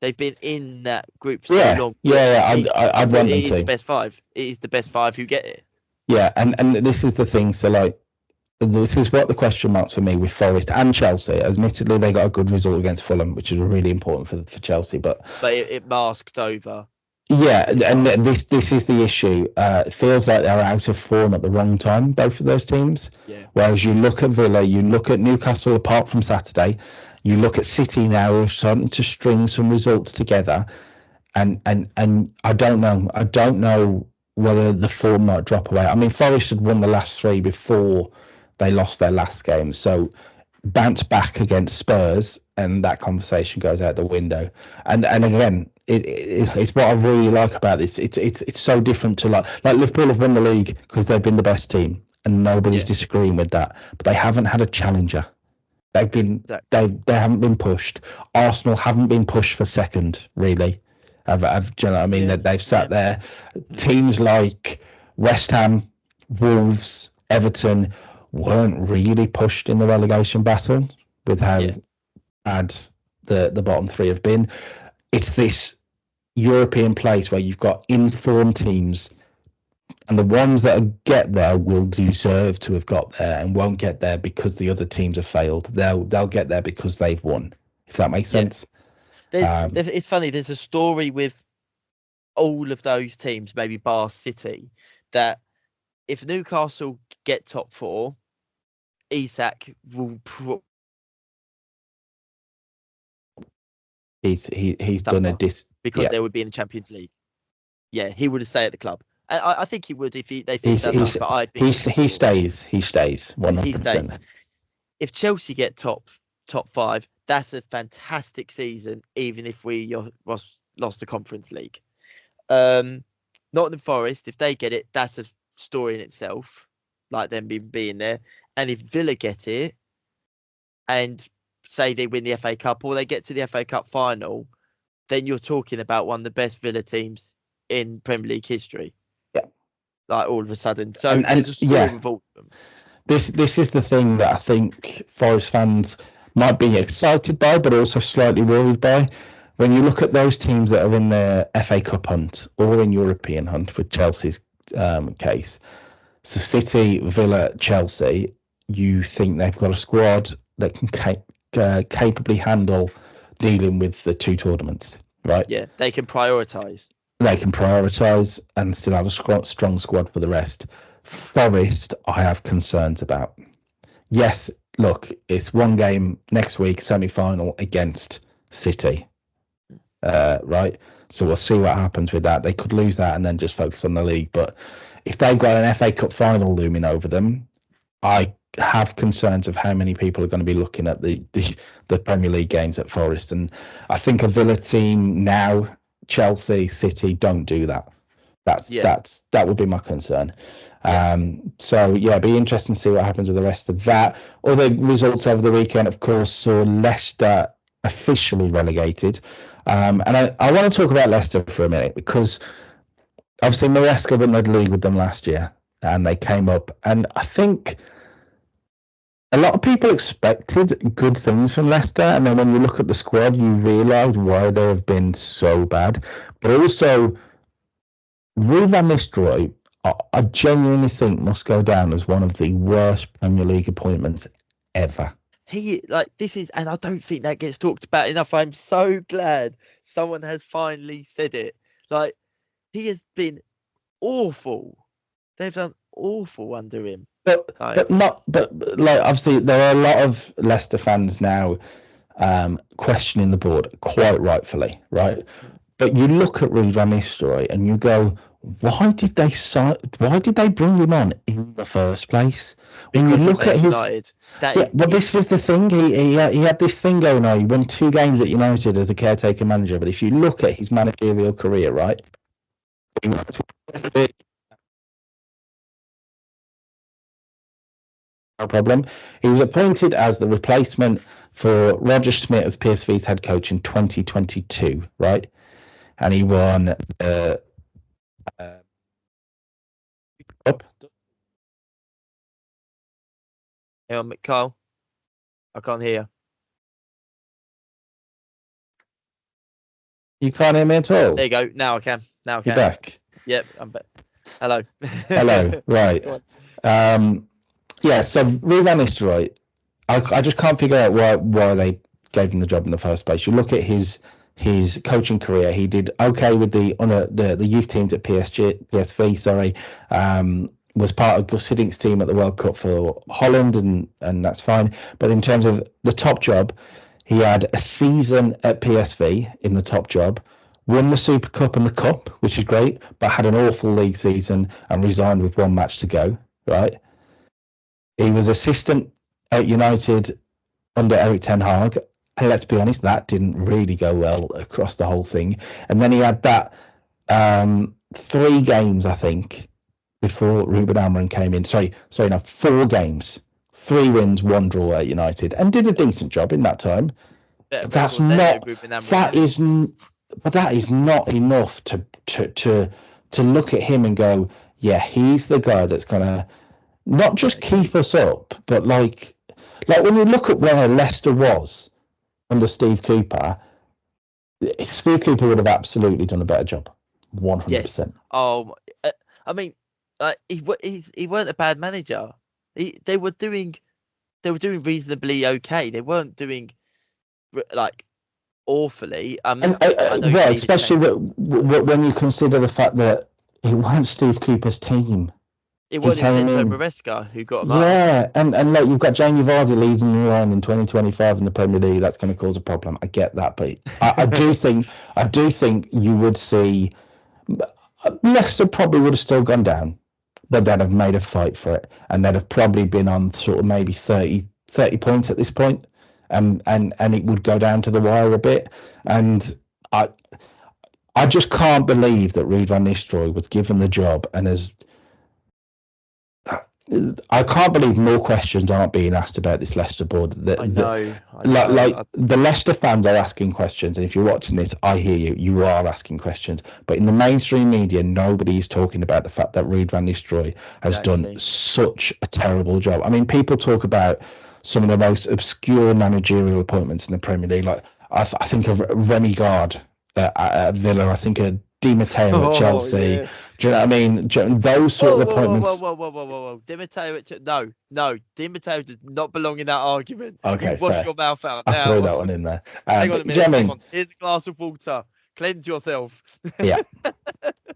They've been in that group for so long. I'd want them to. It is the best 5. It is the best 5 who get it. Yeah, and this is the thing. So, like, this is what the question marks for me with Forest and Chelsea. Admittedly, they got a good result against Fulham, which is really important for Chelsea. But it masked over. Yeah, and this is the issue. It feels like they're out of form at the wrong time, both of those teams. Yeah. Whereas you look at Villa, you look at Newcastle, apart from Saturday, you look at City now, who are starting to string some results together, and I don't know. I don't know whether the form might drop away. I mean, Forest had won the last 3 before they lost their last game, so bounce back against Spurs, and that conversation goes out the window. And again, it's what I really like about this. It's so different to like Liverpool have won the league because they've been the best team, and nobody's disagreeing with that. But they haven't had a challenger. They haven't been pushed. Arsenal haven't been pushed for second, really. Do you know what I mean? That they've sat there. Teams like West Ham, Wolves, Everton weren't really pushed in the relegation battle with how bad the bottom 3 have been. It's this European place where you've got informed teams, and the ones that get there will deserve to have got there and won't get there because the other teams have failed. They'll get there because they've won, if that makes sense. It's funny, there's a story with all of those teams, maybe bar City, that if Newcastle get top 4, Isak will he's done a because they would be in the Champions League. Yeah, he would stay at the club. I think he would if he stays. He stays 100%. He stays. If Chelsea get top 5, that's a fantastic season, even if we lost the Conference League. Nottingham Forest, if they get it, that's a story in itself, like them being there. And if Villa get it, and say they win the FA Cup or they get to the FA Cup final, then you're talking about one of the best Villa teams in Premier League history. Yeah. Like all of a sudden. So there's a story with all of them. This is the thing that I think Forest fans might be excited by, but also slightly worried by. When you look at those teams that are in the FA Cup hunt or in European hunt, with Chelsea's case, so City, Villa, Chelsea, you think they've got a squad that can capably handle dealing with the 2 tournaments, right? Yeah, they can prioritise. They can prioritise and still have a strong squad for the rest. Forest, I have concerns about. Yes, look, it's one game next week, semi-final against City, right? So we'll see what happens with that. They could lose that and then just focus on the league. But if they've got an FA Cup final looming over them, I have concerns of how many people are going to be looking at the Premier League games at Forest. And I think a Villa team now, Chelsea, City, don't do that. That would be my concern. So be interesting to see what happens with the rest of that. Other results over the weekend, of course, saw Leicester officially relegated. And I want to talk about Leicester for a minute, because obviously Maresca won the league with them last year and they came up, and I think a lot of people expected good things from Leicester, and then when you look at the squad, you realise why they have been so bad. But also, Ruud van Nistelrooy, I genuinely think must go down as one of the worst Premier League appointments ever. This is, and I don't think that gets talked about enough. I'm so glad someone has finally said it. Like, he has been awful. They've done awful under him. But obviously there are a lot of Leicester fans now questioning the board, quite rightfully, right? But you look at Ruud van Nistelrooy and you go, why did they bring him on in the first place? When you look at his United, this was the thing. He had this thing going on. He won 2 games at United as a caretaker manager. But if you look at his managerial career, right? No problem. He was appointed as the replacement for Roger Schmidt as PSV's head coach in 2022, right? And he won up. Hang on, Carl. I can't hear. You can't hear me at all? There you go. Now I can. Now I can. You're back? Yep, I'm back. Hello. Hello. Right. Yeah, so Ruud van Nistelrooy, I just can't figure out why they gave him the job in the first place. You look at his coaching career. He did okay with the youth teams at PSV. Sorry, was part of Gus Hiddink's team at the World Cup for Holland, and that's fine. But in terms of the top job, he had a season at PSV in the top job, won the Super Cup and the Cup, which is great, but had an awful league season and resigned with 1 match to go. Right. He was assistant at United under Erik ten Hag. And let's be honest, that didn't really go well across the whole thing. And then he had that 3 games, I think, before Ruben Amorim came in. Sorry, no, 4 games. 3 wins, 1 draw at United, and did a decent job in that time. But that is not enough to look at him and go, yeah, he's the guy that's gonna not just keep us up, but like when you look at where Leicester was under Steve Cooper, Steve Cooper would have absolutely done a better job, 100%. Yes. Oh, I mean, he weren't a bad manager. They were doing reasonably okay. They weren't doing like awfully. Especially when you consider the fact that it wasn't Steve Cooper's team. It wasn't Enzo Maresca who got him up. Yeah, and like you've got Jamie Vardy leading you on in 2025 in the Premier League. That's going to cause a problem. I get that, but I do think you would see Leicester probably would have still gone down, but they'd have made a fight for it, and they'd have probably been on sort of maybe 30 points at this point, and it would go down to the wire a bit. And I just can't believe that Ruud van Nistelrooy was given the job, and I can't believe more questions aren't being asked about this Leicester board. I know. The Leicester fans are asking questions, and if you're watching this, I hear you. You are asking questions, but in the mainstream media, nobody is talking about the fact that Ruud van Nistelrooy has done such a terrible job. I mean, people talk about some of the most obscure managerial appointments in the Premier League. Like I think of Remy Gard at Villa. I think of Di Matteo at Chelsea. Yeah. Do you know what I mean? Those sort of appointments. Whoa. Di Matteo no. Di Matteo does not belong in that argument. Okay, wash your mouth out now. I'll throw that one in there. Hang on a minute. Hang on. Here's a glass of water. Cleanse yourself. Yeah.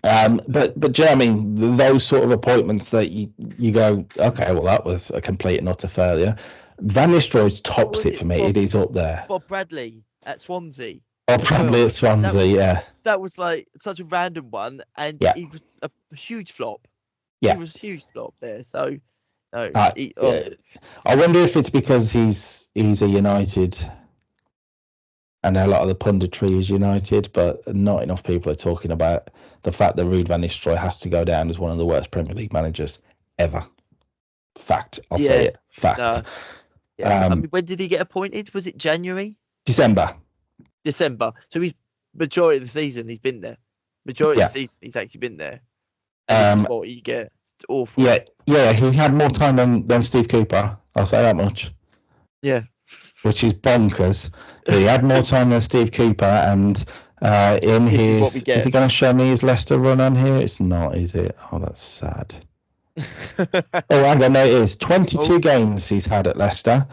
But do you know what I mean? Those sort of appointments that you go, okay, well, that was a complete and utter failure. Van Nistelrooy tops it for me. It is up there. Bob Bradley at Swansea. Probably at Swansea, that was like such a random one, and he was a huge flop. Yeah, he was a huge flop there. So, no, I wonder if it's because he's a United, and a lot of the punditry is United, but not enough people are talking about the fact that Ruud van Nistelrooy has to go down as one of the worst Premier League managers ever. Fact, I'll say it. Fact. I mean, when did he get appointed? Was it January? December. So he's majority of the season he's been there. Majority of the season he's actually been there. And this is what you get. It's awful. Yeah. He had more time than Steve Cooper. I'll say that much. Yeah. Which is bonkers. He had more time than Steve Cooper, and In This is what we his, get. is he going to show me his Leicester run on here? It's not, is it? Oh, that's sad. Oh, hang on, no, it is. 22 games he's had at Leicester.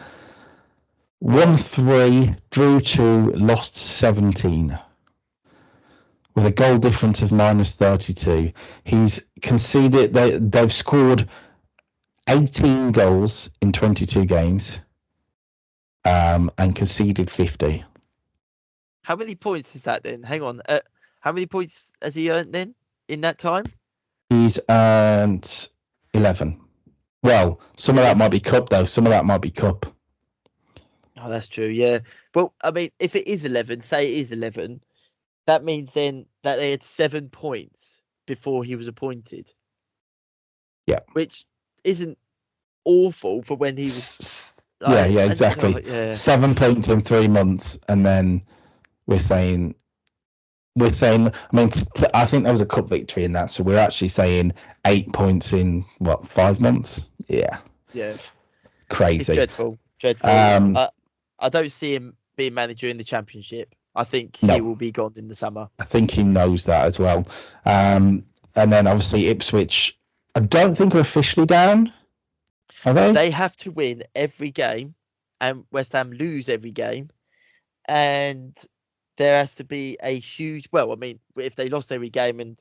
Won 3, drew 2, lost 17. With a goal difference of -32. He's conceded, they've scored 18 goals in 22 games and conceded 50. How many points is that then? Hang on. How many points has he earned then in that time? He's earned 11. Well, some of that might be cup though. Some of that might be cup. Oh, that's true. Yeah. Well, I mean, if it is 11, say it is 11, that means then that they had 7 points before he was appointed. Yeah. Which isn't awful for when he was. Yeah, exactly. Yeah. 7 points in 3 months, and then we're saying. I mean, I think there was a cup victory in that, so we're actually saying 8 points in 5 months? Yeah. Crazy. It's dreadful. I don't see him being manager in the Championship. I think he will be gone in the summer. I think he knows that as well. And then obviously Ipswich, I don't think are officially down. Are they? They have to win every game, and West Ham lose every game, and there has to be a huge. Well, I mean, if they lost every game and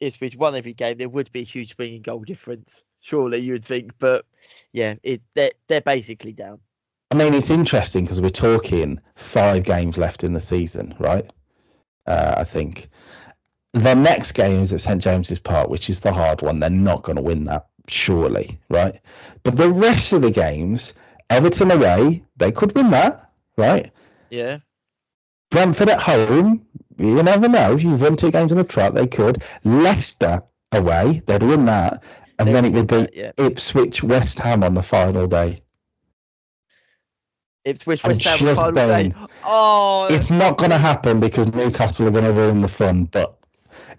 Ipswich won every game, there would be a huge swing in goal difference. Surely you would think, but yeah, they're basically down. I mean, it's interesting because we're talking 5 games left in the season, right? I think the next game is at St James's Park, which is the hard one. They're not going to win that, surely, right? But the rest of the games, Everton away, they could win that, right? Yeah. Brentford at home, you never know. If you've won 2 games on the trot, they could. Leicester away, they'd win that. And then it would be Ipswich, West Ham on the final day. Ipswich, West Ham on the final day. Oh, it's not going to happen because Newcastle are going to ruin the fun. But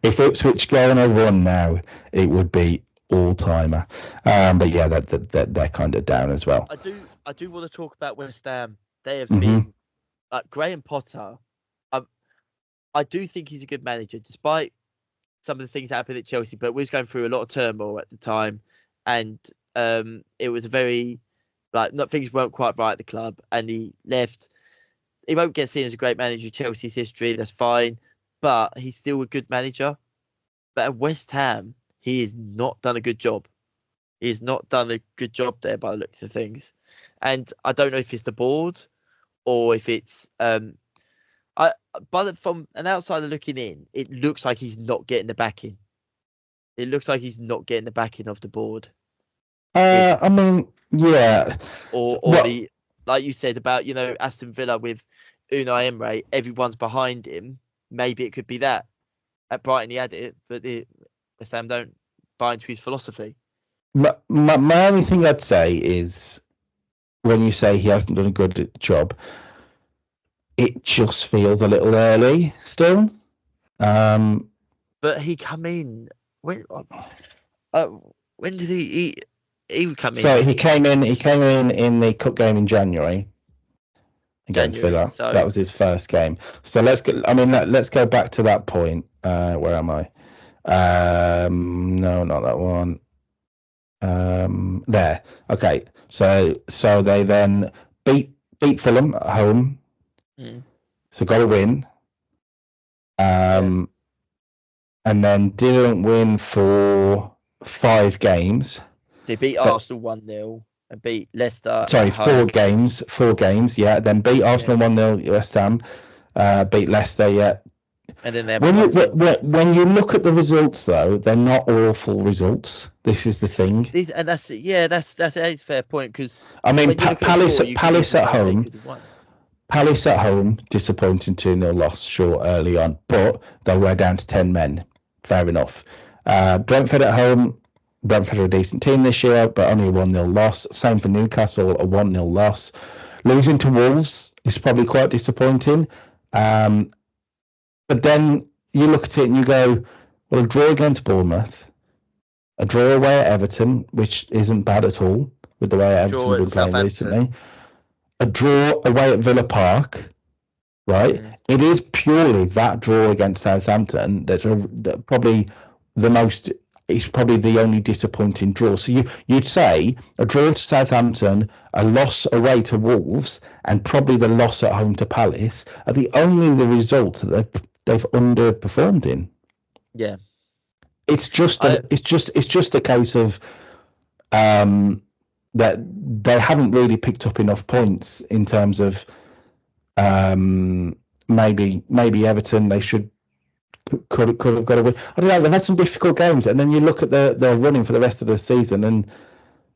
if Ipswich go on a run now, it would be all-timer. But yeah, they're kind of down as well. I do want to talk about West Ham. They have been Graham Potter. I do think he's a good manager, despite some of the things that happened at Chelsea. But we was going through a lot of turmoil at the time, and it was a very things weren't quite right at the club, and he left. He won't get seen as a great manager in Chelsea's history. That's fine, but he's still a good manager. But at West Ham, he has not done a good job. He has not done a good job there by the looks of things, and I don't know if it's the board or if it's from an outsider looking in, it looks like he's not getting the backing. It looks like he's not getting the backing of the board. I mean, yeah. Or like you said about, Aston Villa with Unai Emery, everyone's behind him. Maybe it could be that. At Brighton, he had it, but West Ham don't buy into his philosophy. My only thing I'd say is when you say he hasn't done a good job, it just feels a little early still. But he come in when did he come in? So he came in in the cup game in January against Villa. So that was his first game. So let's go back to that point. Where am I? No, not that one. There. Okay. So they then beat Fulham at home. So got a win. And then didn't win for 5 games. They beat Arsenal 1-0 and beat Leicester. Sorry, 4 games. 4 games, yeah. Then beat Arsenal 1-0, West Ham. Beat Leicester, yeah. And then they when you look at the results, though, they're not awful results. This is the thing. That's a fair point because I mean, Palace at home. Palace at home, disappointing 2-0 loss, sure, early on, but they were down to 10 men. Fair enough. Brentford at home. Brentford are a decent team this year, but only a 1-0 loss. Same for Newcastle, a 1-0 loss. Losing to Wolves is probably quite disappointing. But then you look at it and you go, well, a draw against Bournemouth, a draw away at Everton, which isn't bad at all with the way Everton have been playing recently. A draw away at Villa Park, right? It is purely that draw against Southampton that probably the most. It's probably the only disappointing draw. So you'd say a draw to Southampton, a loss away to Wolves, and probably the loss at home to Palace are the results that they've underperformed in. Yeah, it's just a case of that they haven't really picked up enough points in terms of maybe Everton they could have got a win. I don't know. They've had some difficult games, and then you look at their running for the rest of the season, and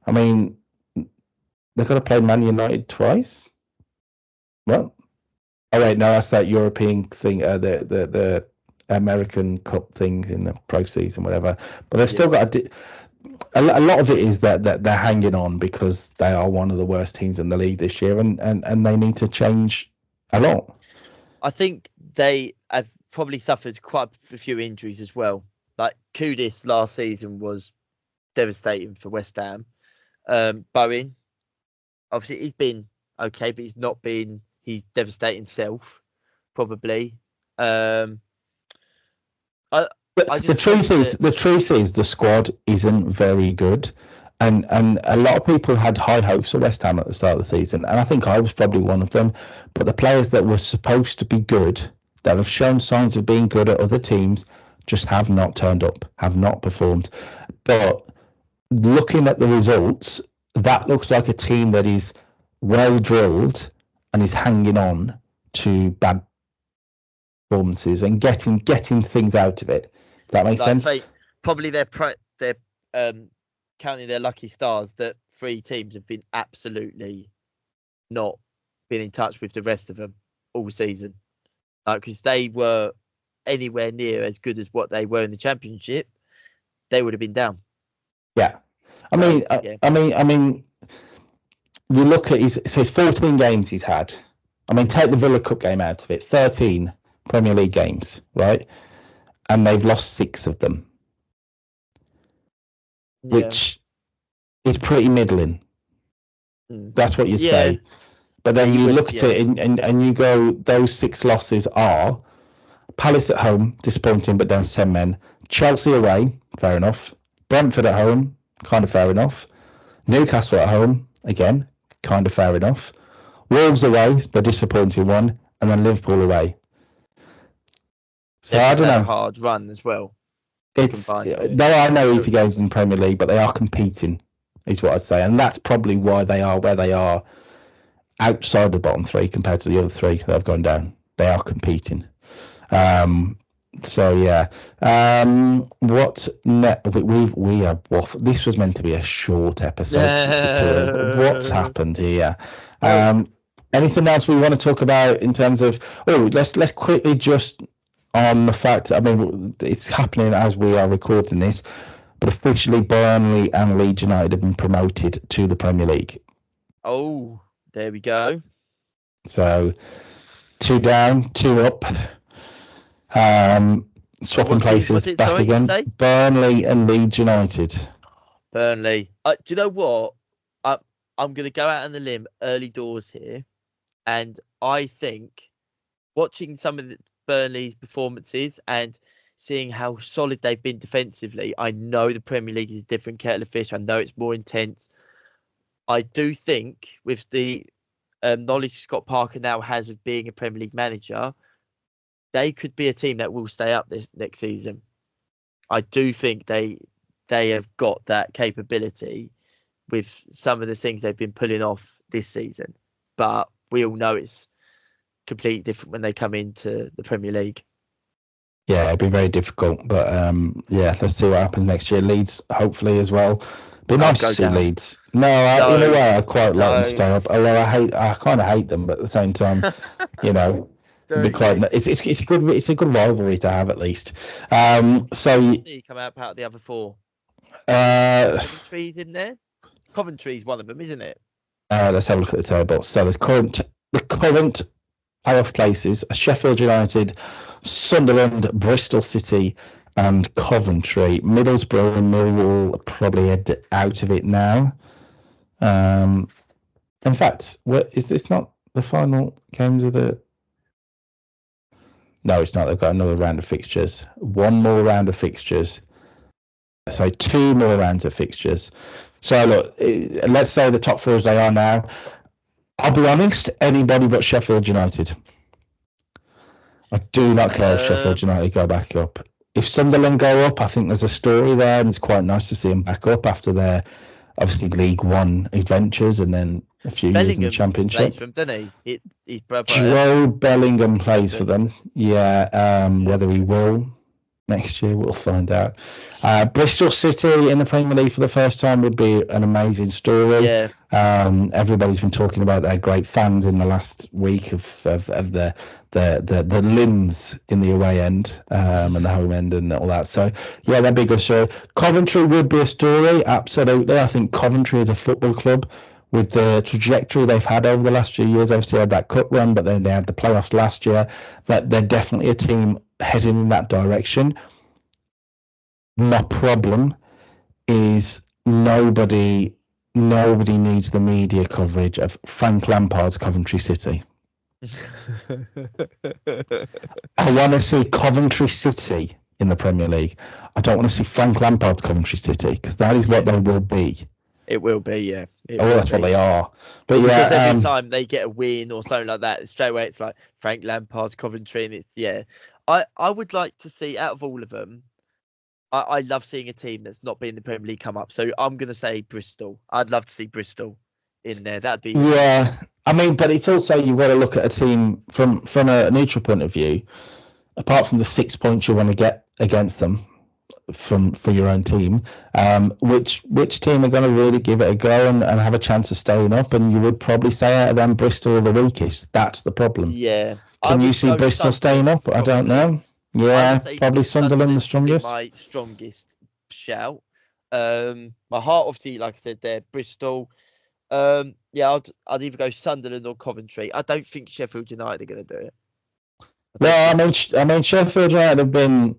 I mean they've got to play Man United twice. Well, oh wait, no, that's that European thing, the American Cup thing in the pro season, whatever. But they've still got a lot of it is that they're hanging on because they are one of the worst teams in the league this year, and they need to change a lot. I think they have probably suffered quite a few injuries as well. Like Kudus last season was devastating for West Ham. Bowen, obviously he's been okay, but he's not been his devastating self, probably. The truth is the squad isn't very good. And a lot of people had high hopes for West Ham at the start of the season, and I think I was probably one of them. But the players that were supposed to be good, that have shown signs of being good at other teams, just have not turned up, have not performed. But looking at the results, that looks like a team that is well drilled and is hanging on to bad performances and getting things out of it. If that makes sense. Probably they're counting their lucky stars that 3 teams have been absolutely not been in touch with the rest of them all season, because they were anywhere near as good as what they were in the Championship, they would have been down. Yeah, I mean, you look at his 14 games he's had. I mean, take the Villa Cup game out of it, 13 Premier League games, right? And they've lost 6 of them. Which is pretty middling. That's what you'd say. But then you look at it and you go, those 6 losses are Palace at home, disappointing but down to 10 men. Chelsea away, fair enough. Brentford at home, kind of fair enough. Newcastle at home, again, kind of fair enough. Wolves away, the disappointing one. And then Liverpool away. So I don't know. A hard run as well. There are no easy games in the Premier League, but they are competing, is what I'd say, and that's probably why they are where they are, outside the bottom 3 compared to the other 3 that have gone down. They are competing. So yeah. What we have waffled. This was meant to be a short episode. What's happened here? Anything else we want to talk about in terms of? Oh, let's quickly just. On the fact, I mean, it's happening as we are recording this, but officially Burnley and Leeds United have been promoted to the Premier League. Oh, there we go. So 2 down, 2 up. Swapping places back again. Burnley and Leeds United. Burnley. Do you know what? I'm going to go out on the limb early doors here, and I think watching some of Burnley's performances and seeing how solid they've been defensively, I know the Premier League is a different kettle of fish. I know it's more intense. I do think with the knowledge Scott Parker now has of being a Premier League manager, they could be a team that will stay up this next season. I do think they have got that capability with some of the things they've been pulling off this season. But we all know it's completely different when they come into the Premier League. Yeah, it'd be very difficult, but yeah, let's see what happens next year. Leeds, hopefully, as well. Be nice to see Leeds. No, in a way, I quite like them to stay up. Although I kind of hate them, but at the same time, you know, it'd be quite. It's a good rivalry to have at least. So you come out the other 4. Coventry's in there. Coventry's one of them, isn't it? Let's have a look at the table. So the current playoff places are Sheffield United, Sunderland, Bristol City, and Coventry. Middlesbrough and Millwall are probably out of it now. In fact, is this not the final games of the? No, it's not. They've got another round of fixtures. One more round of fixtures. So 2 more rounds of fixtures. So look, let's say the top 4 as they are now. I'll be honest, anybody but Sheffield United. I do not care if Sheffield United go back up. If Sunderland go up, I think there's a story there, and it's quite nice to see them back up after their obviously League One adventures and then a few years in the Championship. Plays for them, doesn't he? His brother. Joe Bellingham plays for them. Yeah, whether he will next year, we'll find out. Bristol City in the Premier League for the first time would be an amazing story. Yeah. Everybody's been talking about their great fans in the last week of the limbs in the away end and the home end and all that. So yeah, that'd be a good story. Coventry would be a story, absolutely. I think Coventry is a football club with the trajectory they've had over the last few years. Obviously had that cup run, but then they had the playoffs last year. That they're definitely a team heading in that direction. My problem is nobody needs the media coverage of Frank Lampard's Coventry City. I want to see Coventry City in the Premier League. I don't want to see Frank Lampard's Coventry City, because that is what they will be. It will be, yeah. That's what they are. But yeah, because every time they get a win or something like that, straight away it's like Frank Lampard's Coventry, and it's I would like to see, out of all of them, I love seeing a team that's not been in the Premier League come up. So I'm going to say Bristol. I'd love to see Bristol in there. That'd be... Yeah. I mean, but it's also, you've got to look at a team from a neutral point of view, apart from the 6 points you want to get against them for your own team, which team are going to really give it a go and have a chance of staying up? And you would probably say out of them, Bristol are the weakest. That's the problem. Yeah. Can you see Bristol staying up? I don't know. Yeah, probably Sunderland the strongest. My strongest shout. My heart, obviously, like I said, there, Bristol. I'd either go Sunderland or Coventry. I don't think Sheffield United are going to do it. I mean, Sheffield United have been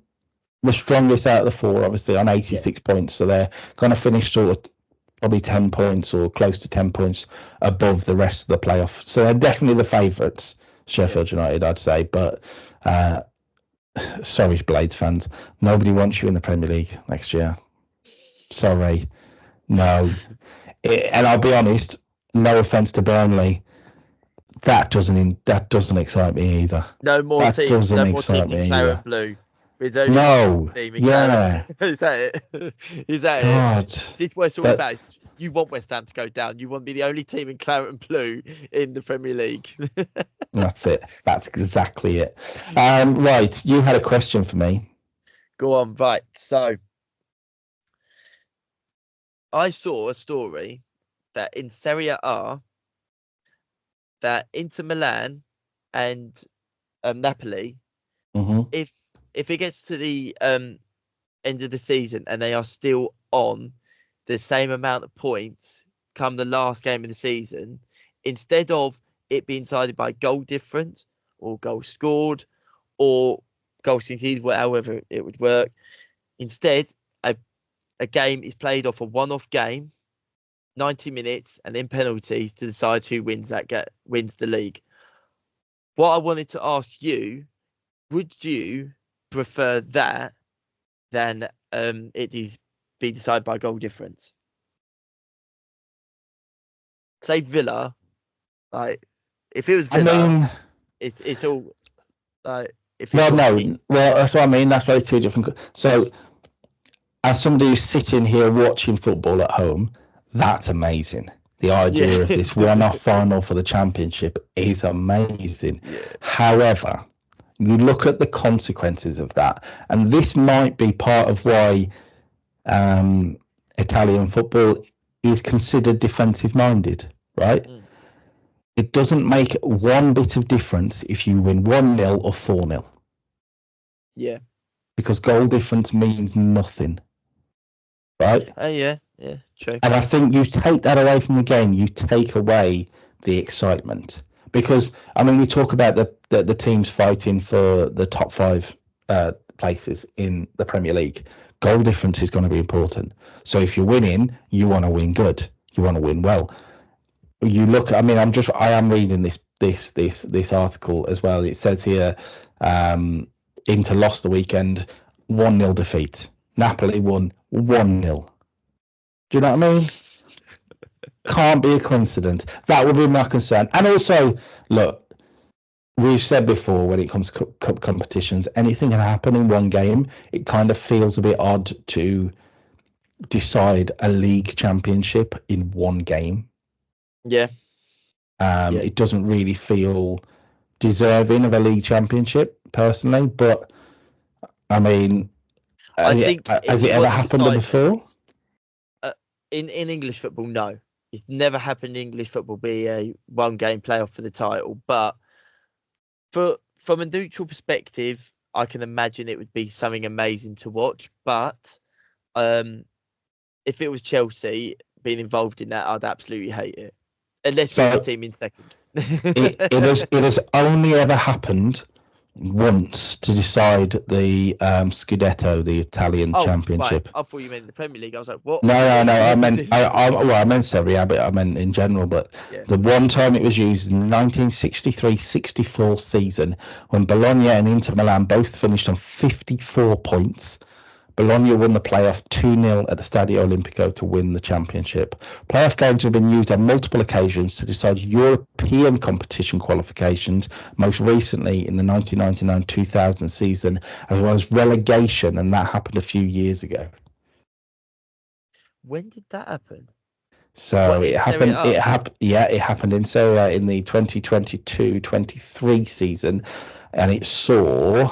the strongest out of the 4, obviously, on 86 points. So they're going to finish sort of probably 10 points or close to 10 points above the rest of the playoff. So they're definitely the favourites, Sheffield United, I'd say. But sorry, Blades fans, nobody wants you in the Premier League next year. Sorry. No. And I'll be honest, no offence to Burnley, that doesn't excite me either. No more teams in claret blue. No. Yeah. Is that it? Is that God. It? This is what it's all about. You want West Ham to go down. You want to be the only team in claret and blue in the Premier League. That's it. That's exactly it. Right. You had a question for me. Go on. Right. So I saw a story that in Serie A, that Inter Milan and Napoli, if it gets to the end of the season and they are still on the same amount of points come the last game of the season, instead of it being decided by goal difference or goal scored or goal conceded, however it would work, instead a game is played off a one-off game, 90 minutes, and then penalties to decide who wins the league. What I wanted to ask you, would you prefer that than it is be decided by goal difference? Say Villa, like if it was Villa, it's all like if. Well, that's what I mean. That's like 2 different. So, as somebody who's sitting here watching football at home, that's amazing. The idea of this one-off final for the Championship is amazing. Yeah. However, you look at the consequences of that, and this might be part of why Italian football is considered defensive-minded, right? It doesn't make one bit of difference if you win 1-0 or 4-0. Yeah. Because goal difference means nothing, right? Yeah, true. And I think you take that away from the game, you take away the excitement. Because, I mean, we talk about the teams fighting for the top 5 places in the Premier League. Goal difference is going to be important. So if you're winning, you want to win good. You want to win well. You look, I mean, I am reading this article as well. It says here, Inter lost the weekend, 1-0 defeat. Napoli won 1-0. Do you know what I mean? Can't be a coincidence. That would be my concern. And also, look, we've said before when it comes to cup competitions, anything can happen in one game. It kind of feels a bit odd to decide a league championship in one game. Yeah. It doesn't really feel deserving of a league championship, personally. But I mean, has it ever happened before? In English football, no. It's never happened in English football be a one-game playoff for the title. But from a neutral perspective, I can imagine it would be something amazing to watch. But if it was Chelsea being involved in that, I'd absolutely hate it. Unless we're the team in second. it has only ever happened once to decide the Scudetto, the Italian championship. Right. I thought you meant the Premier League. I was like, what? No. I meant Serie A, but I meant in general. But the one time it was used in the 1963-64 season, when Bologna and Inter Milan both finished on 54 points. Bologna won the playoff 2-0 at the Stadio Olimpico to win the championship. Playoff games have been used on multiple occasions to decide European competition qualifications, most recently in the 1999-2000 season, as well as relegation, and that happened a few years ago. When did that happen? So it happened in Serie A in the 2022-23 season, and it saw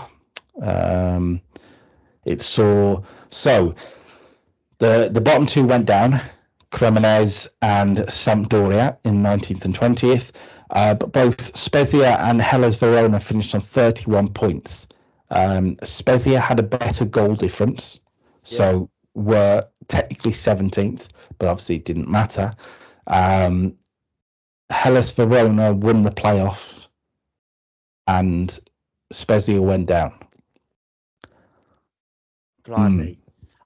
the bottom two went down, Cremonese and Sampdoria in 19th and 20th, but both Spezia and Hellas Verona finished on 31 points. Spezia had a better goal difference, so were technically 17th, but obviously it didn't matter. Hellas Verona won the playoff and Spezia went down. Blimey.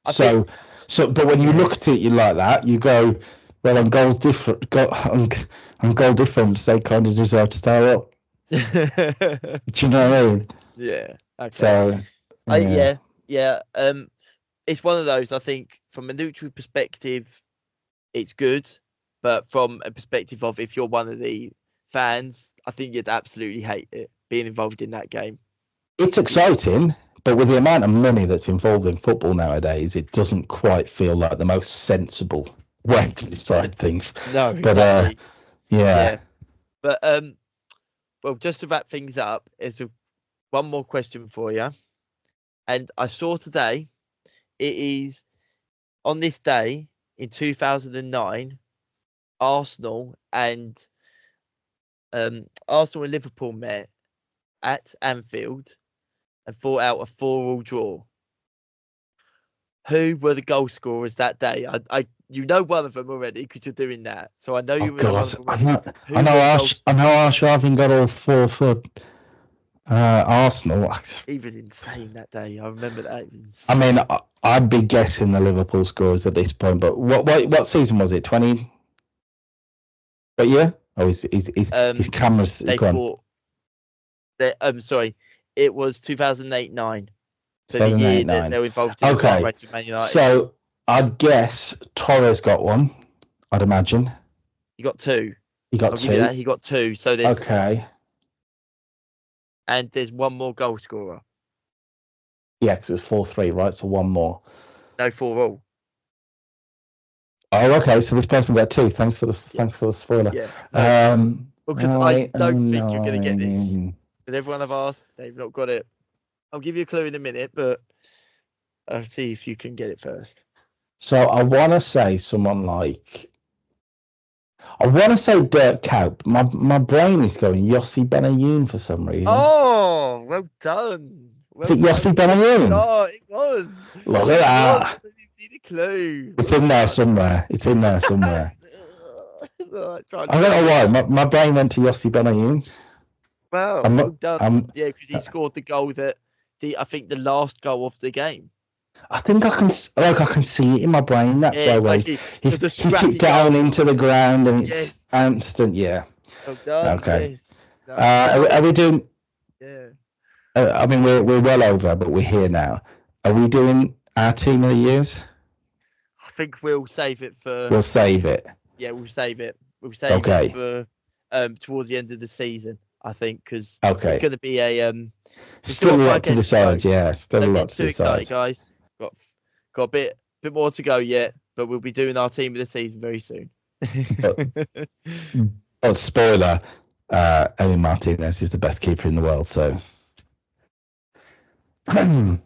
But when you look at it, you like that. You go, well, on goal difference, they kind of deserve to stay up. Do you know what I mean? Yeah. Okay. So, it's one of those. I think from a neutral perspective, it's good, but from a perspective of if you're one of the fans, I think you'd absolutely hate it being involved in that game. It's exciting. But with the amount of money that's involved in football nowadays, it doesn't quite feel like the most sensible way to decide things. No, exactly. But But well, just to wrap things up, is one more question for you. And I saw today, it is on this day in 2009, Arsenal and Liverpool met at Anfield and fought out a 4-4 draw. Who were the goal scorers that day? You know one of them already because you're doing that. So I know you were one of them. I know Arshavin got all 4 for Arsenal. Even insane that day. I remember that. I mean, I'd be guessing the Liverpool scorers at this point, but what season was it? 20? What year? Oh, his camera's gone. Sorry. It was 2008-9. So the year that they were involved in the Man United. So I'd guess Torres got one, I'd imagine. He got 2. He got 2. He got 2. So there's and there's one more goal scorer. Yeah, because it was 4-3, right? So one more. No, 4-4. Oh, okay. So this person got 2. Thanks for the spoiler. Yeah. Because I don't think you're going to get this. Because everyone I've asked, they've not got it. I'll give you a clue in a minute, but I'll see if you can get it first. So I want to say someone like... I want to say Dirk Kuyt. My brain is going Yossi Benayoun for some reason. Oh, well done. Is it Yossi Benayoun? Oh, it was. Look at that. You need a clue. It's in there somewhere. I don't know why. My brain went to Yossi Benayoun. Well, well done. Yeah, because he scored the goal I think the last goal of the game. I think I can see it in my brain. That's why he tipped down into the ground and it's instant. Yeah. Well done. Okay. Yes. No, are we doing? Yeah. I mean, we're well over, but we're here now. Are we doing our team of the years? I think we'll save it for. We'll save it. Yeah, we'll save it. We'll save Okay. it for towards the end of the season. I think because Okay. it's going to be a Still a lot to decide. Yeah, still a lot to too decide. excited, guys. Got a bit more to go yet, but we'll be doing our team of the season very soon. Oh, spoiler! Emi Martinez is the best keeper in the world. So, and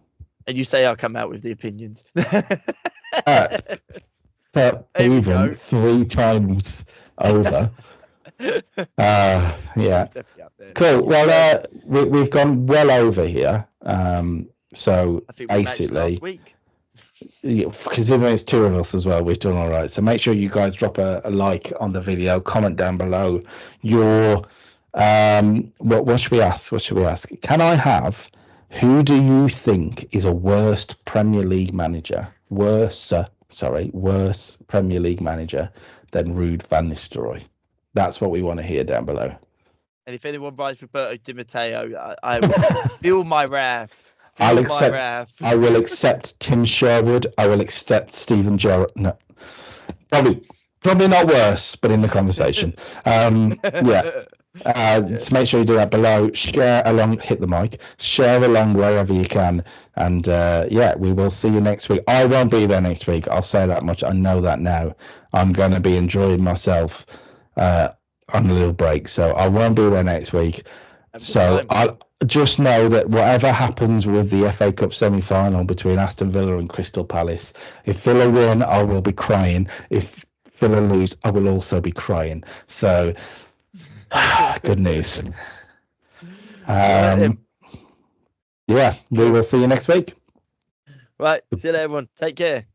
you say I'll come out with the opinions. But even 3 times over. Yeah. Cool. Well, we've gone well over here. So I think basically, because even it's 2 of us as well, we've done all right. So make sure you guys drop a like on the video, comment down below your what should we ask? What should we ask? Can I have, who do you think is a worst Premier League manager? Worse Premier League manager than Ruud van Nistelrooy? That's what we want to hear down below. And if anyone writes Roberto Di Matteo, I will feel my wrath. I will accept Tim Sherwood. I will accept Stephen Gerrard. No, probably not worse, but in the conversation. Yeah. So make sure you do that below. Share along, hit the mic, share along wherever you can, and yeah, we will see you next week. I won't be there next week, I'll say that much. I know that now. I'm going to be enjoying myself on a little break, so I won't be there next week. So I'll just know that whatever happens with the FA Cup semi-final between Aston Villa and Crystal Palace, if Villa win, I will be crying. If Villa lose, I will also be crying. So good news. Yeah, we will see you next week. Right, see you later, everyone. Take care.